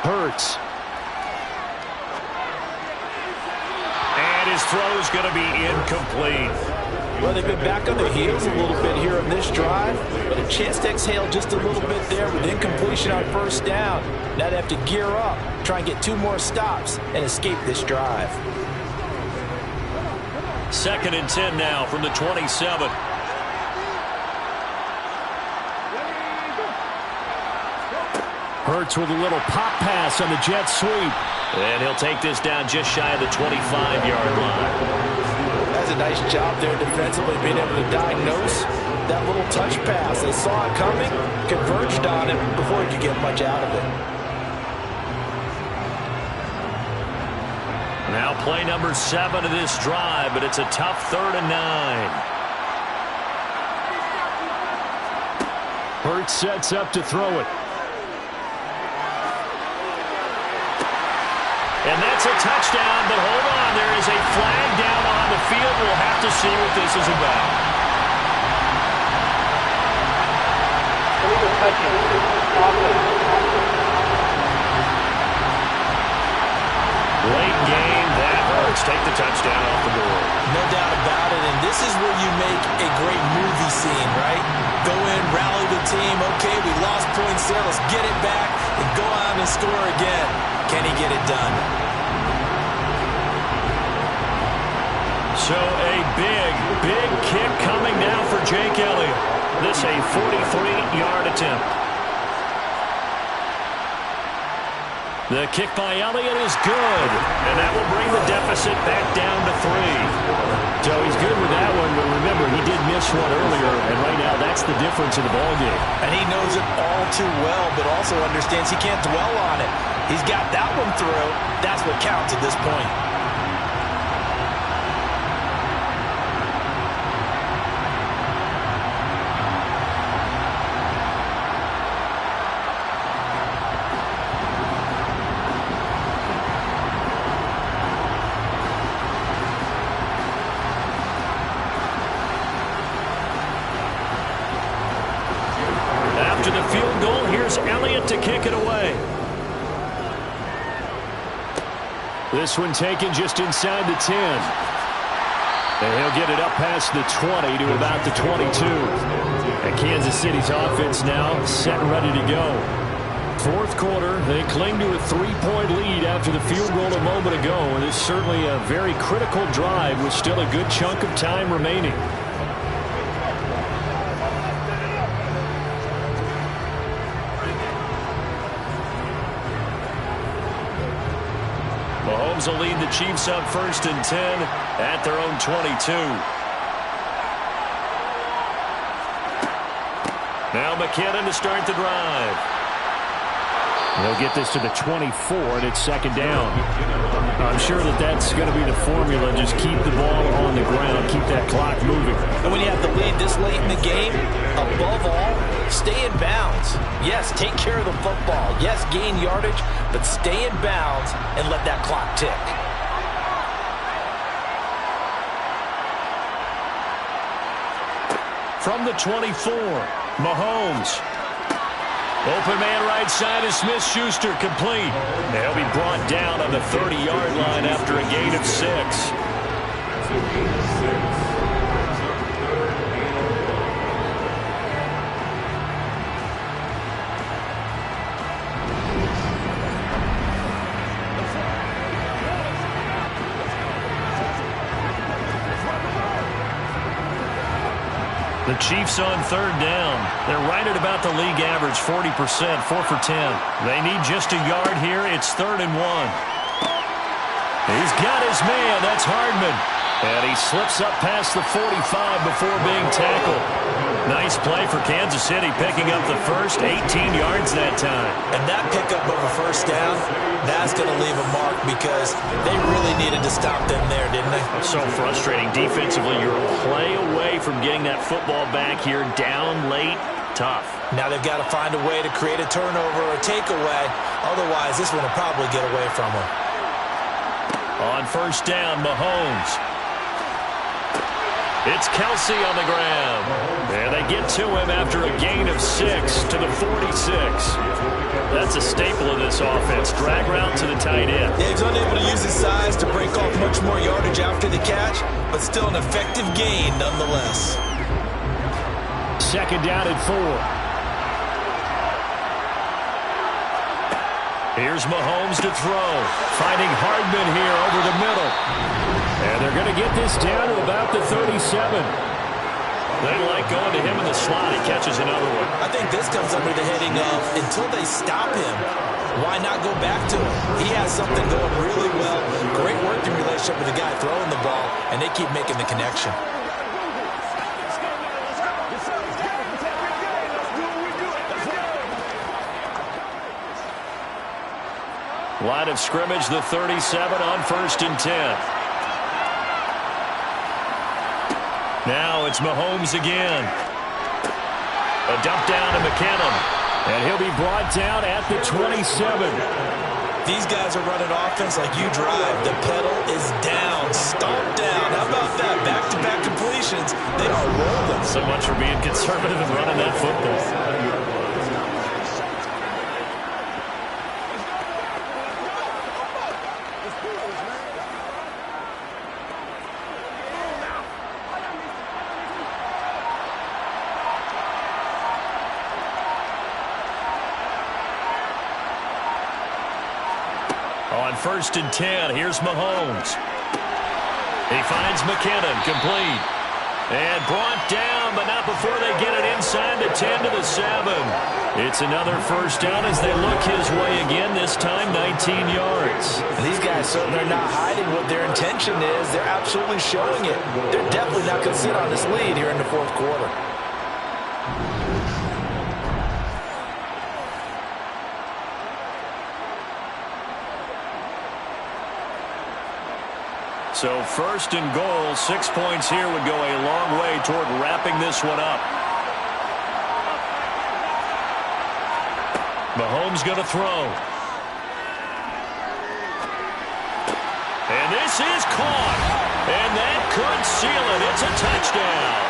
Hurts. And his throw's going to be incomplete. Well, they've been back on their heels a little bit here on this drive, but a chance to exhale just a little bit there with incompletion on 1st down. Now they have to gear up, try and get 2 more stops, and escape this drive. 2nd and 10 now from the 27. Hurts with a little pop pass on the jet sweep. And he'll take this down just shy of the 25-yard line. That's a nice job there defensively, being able to diagnose that little touch pass. They saw it coming, converged on it before he could get much out of it. Now play number 7 of this drive, but it's a tough 3rd and 9. Hurts sets up to throw it. And that's a touchdown, but hold on, there is a flag down on the field. We'll have to see what this is about. Well, we Late game, that hurts. Take the touchdown off the board. No doubt about it, and this is where you make a great movie scene, right? Go in, rally the team. Okay, we lost points there. Let's get it back and go on and score again. Can he get it done? So a big kick coming now for Jake Elliott. This a 43-yard attempt. The kick by Elliott is good, and that will bring the deficit back down to 3. So he's good with that one, but remember, he did miss one earlier, and right now that's the difference in the ballgame. And he knows it all too well, but also understands he can't dwell on it. He's got that one through. That's what counts at this point. After the field goal, here's Elliott to kick it away. This one taken just inside the 10. And he'll get it up past the 20 to about the 22. And Kansas City's offense now set and ready to go. Fourth quarter, they cling to a 3-point lead after the field goal a moment ago. And it's certainly a very critical drive with still a good chunk of time remaining. Mahomes will lead the Chiefs up 1st and 10 at their own 22. Now McKinnon to start the drive. They'll get this to the 24, and it's second down. I'm sure that's going to be the formula. Just keep the ball on the ground, keep that clock moving. And when you have the lead this late in the game, above all, stay in bounds. Yes, take care of the football. Yes, gain yardage, but stay in bounds and let that clock tick. From the 24, Mahomes. Open man right side is Smith-Schuster, complete. They'll be brought down on the 30-yard line after a gain of 6. The Chiefs on 3rd down. They're right at about the league average, 40%, 4 for 10. They need just a yard here. It's 3rd and 1. He's got his man. That's Hardman. And he slips up past the 45 before being tackled. Nice play for Kansas City, picking up the first 18 yards that time. And that pickup of a first down, that's going to leave a mark because they really needed to stop them there, didn't they? So frustrating. Defensively, you're a play away from getting that football back here down late. Tough. Now they've got to find a way to create a turnover or takeaway. Otherwise, this one will probably get away from them. On 1st down, Mahomes. It's Kelsey on the ground. And they get to him after a gain of 6 to the 46. That's a staple of this offense. Drag route to the tight end. Yeah, he's unable to use his size to break off much more yardage after the catch, but still an effective gain nonetheless. 2nd down and 4. Here's Mahomes to throw. Finding Hardman here over the middle. And they're going to get this down to about the 37. They like going to him in the slot. He catches another one. I think this comes under the heading of until they stop him, why not go back to him? He has something going really well. Great working relationship with the guy throwing the ball, and they keep making the connection. Line of scrimmage, the 37 on 1st and 10. Now it's Mahomes again. A dump down to McKinnon. And he'll be brought down at the 27. These guys are running offense like you drive. The pedal is down. Stomp down. How about that? Back-to-back completions. They are rolling. So much for being conservative and running that football. On 1st and 10, here's Mahomes. He finds McKinnon, complete. And brought down, but not before they get it inside the 10 to the 7. It's another first down as they look his way again, this time 19 yards. These guys certainly are not hiding what their intention is. They're absolutely showing it. They're definitely not going to sit on this lead here in the fourth quarter. So 1st and goal, 6 points here would go a long way toward wrapping this one up. Mahomes going to throw. And this is caught. And that could seal it. It's a touchdown.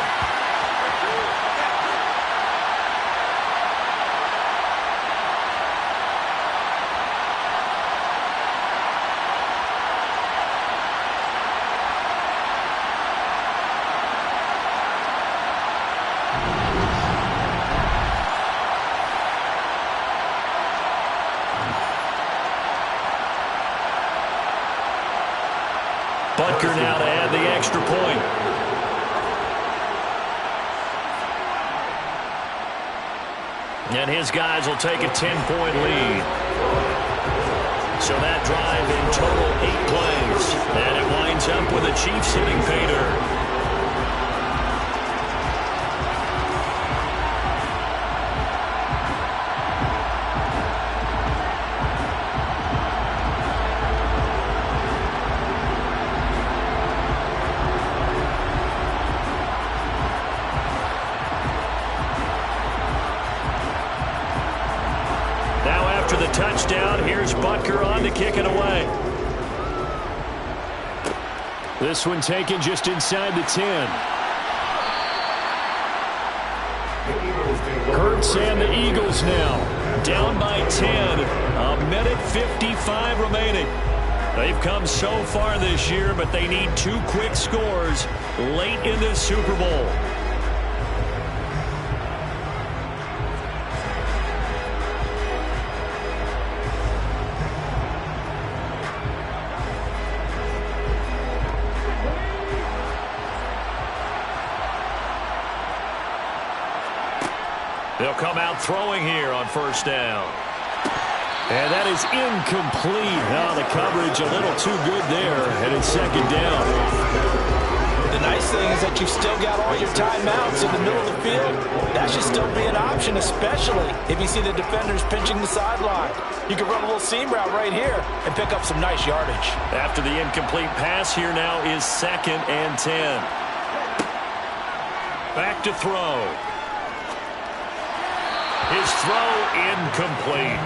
Butker now to add the extra point. And his guys will take a 10-point lead. So that drive in total 8 plays. And it winds up with the Chiefs hitting pay dirt. Touchdown. Here's Butker on to kick it away. This one taken just inside the 10. Hurts and the Eagles now down by 10. A minute 55 remaining. They've come so far this year, but they need 2 quick scores late in this Super Bowl. They'll come out throwing here on 1st down. And that is incomplete. Now the coverage a little too good there, and it's 2nd down. The nice thing is that you've still got all your timeouts in the middle of the field. That should still be an option, especially if you see the defenders pinching the sideline. You can run a little seam route right here and pick up some nice yardage. After the incomplete pass, here now is 2nd and 10. Back to throw. His throw incomplete.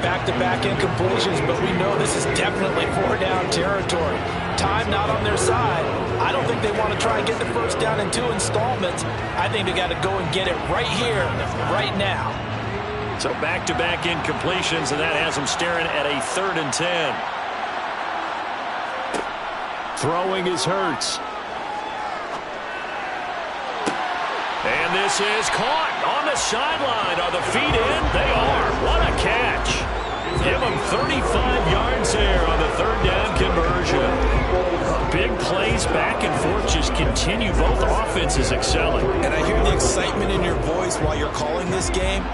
Back-to-back incompletions, but we know this is definitely 4-down territory. Time not on their side. I don't think they want to try and get the 1st down in 2 installments. I think they got to go and get it right here, right now. So back-to-back incompletions, and that has them staring at a 3rd and 10. Throwing is Hurts. And this is caught on the sideline. Are the feet in? They are. What a catch. Give them 35 yards there on the 3rd down conversion. Big plays back and forth just continue. Both offenses excelling. And I hear the excitement in your voice while you're calling this game.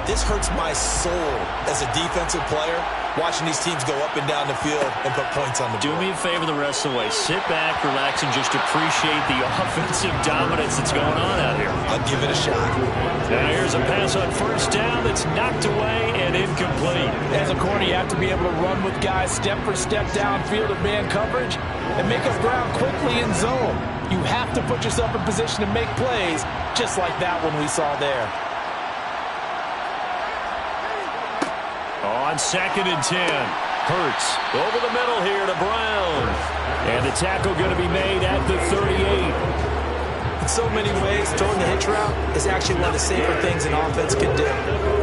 This hurts my soul as a defensive player, watching these teams go up and down the field and put points on the board. Do me a favor the rest of the way. Sit back, relax, and just appreciate the offensive dominance that's going on out here. I'll give it a shot. Now here's a pass on 1st down that's knocked away and incomplete. As a corner, you have to be able to run with guys step for step downfield of man coverage and make up ground quickly in zone. You have to put yourself in position to make plays, just like that one we saw there. On 2nd and 10, Hurts over the middle here to Brown. And the tackle going to be made at the 38. In so many ways, throwing the hitch route is actually one of the safer things an offense can do.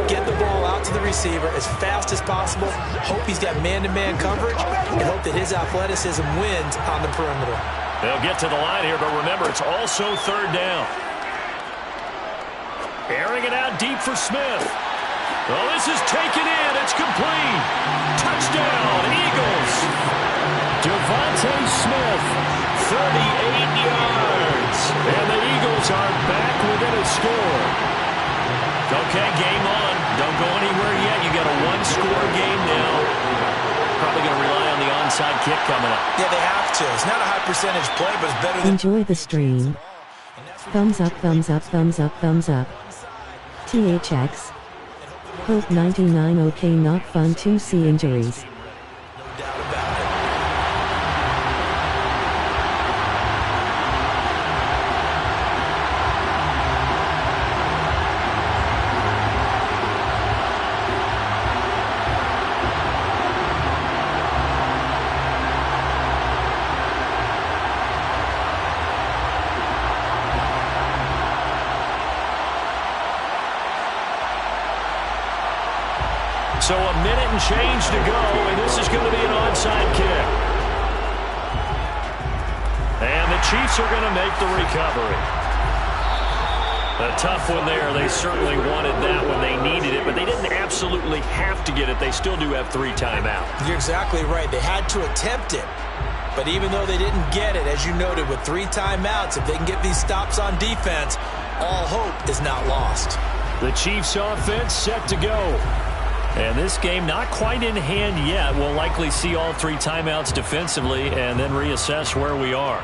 Get the ball out to the receiver as fast as possible, hope he's got man-to-man coverage, and hope that his athleticism wins on the perimeter. They'll get to the line here, but remember, it's also 3rd down. Airing it out deep for Smith. Oh, this is taken in. It's complete. Touchdown, Eagles. Devontae Smith, 38 yards. And the Eagles are back within a score. Okay, game on. Don't go anywhere yet. You got a one-score game now. Probably going to rely on the onside kick coming up. Yeah, they have to. It's not a high percentage play, but it's better than... Enjoy the stream. Thumbs up, thumbs up, thumbs up, thumbs up. THX. Hope 99 okay, not fun to see injuries. So a minute and change to go, and this is going to be an onside kick. And the Chiefs are going to make the recovery. A tough one there. They certainly wanted that when they needed it, but they didn't absolutely have to get it. They still do have 3 timeouts. You're exactly right. They had to attempt it. But even though they didn't get it, as you noted, with 3 timeouts, if they can get these stops on defense, all hope is not lost. The Chiefs offense set to go. And this game not quite in hand yet. We'll likely see all 3 timeouts defensively and then reassess where we are.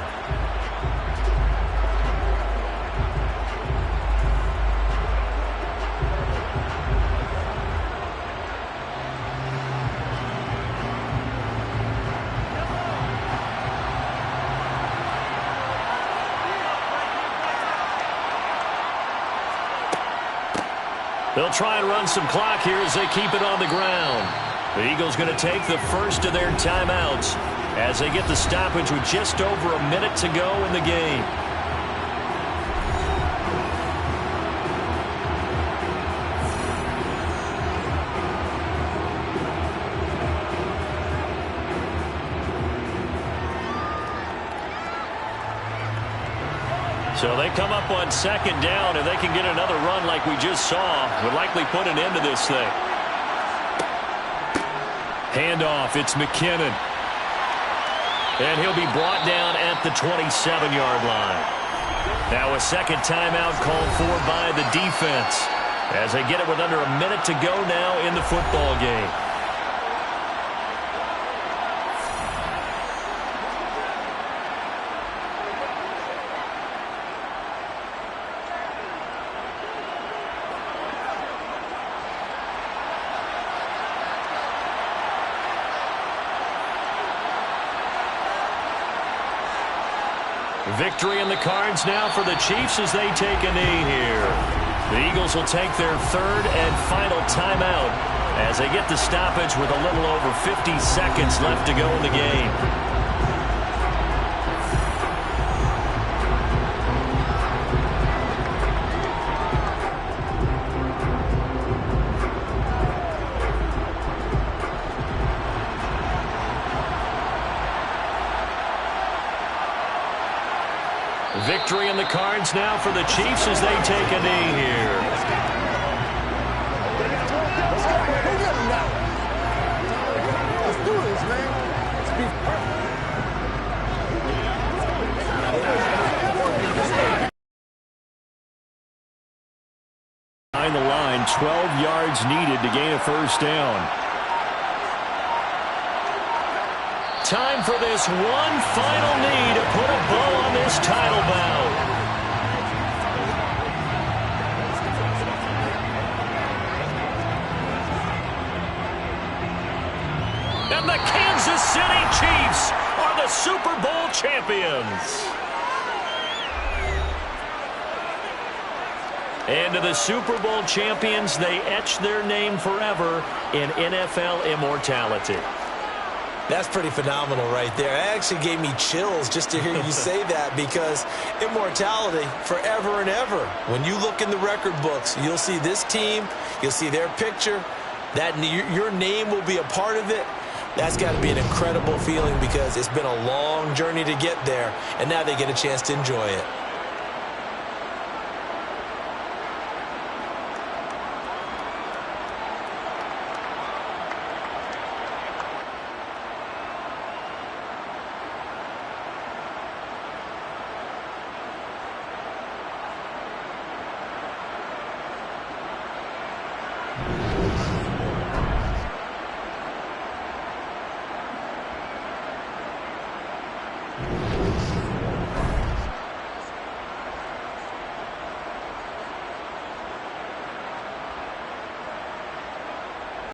They'll try and run some clock here as they keep it on the ground. The Eagles going to take the first of their timeouts as they get the stoppage with just over a minute to go in the game. So they come up on second down. If they can get another run like we just saw, would likely put an end to this thing. Handoff, it's McKinnon. And he'll be brought down at the 27-yard line. Now a second timeout called for by the defense as they get it with under a minute to go now in the football game. Victory in the cards now for the Chiefs as they take a knee here. The Eagles will take their third and final timeout as they get the stoppage with a little over 50 seconds left to go in the game. Victory in the cards now for the Chiefs as they take a knee here. Let's do this, man. Behind the line, 12 yards needed to gain a first down. Time for this one final knee to put a bow on this title bout. And the Kansas City Chiefs are the Super Bowl champions. And to the Super Bowl champions, they etch their name forever in NFL immortality. That's pretty phenomenal right there. It actually gave me chills just to hear you say that, because immortality forever and ever. When you look in the record books, you'll see this team, you'll see their picture, that your name will be a part of it. That's got to be an incredible feeling, because it's been a long journey to get there, and now they get a chance to enjoy it. Bye.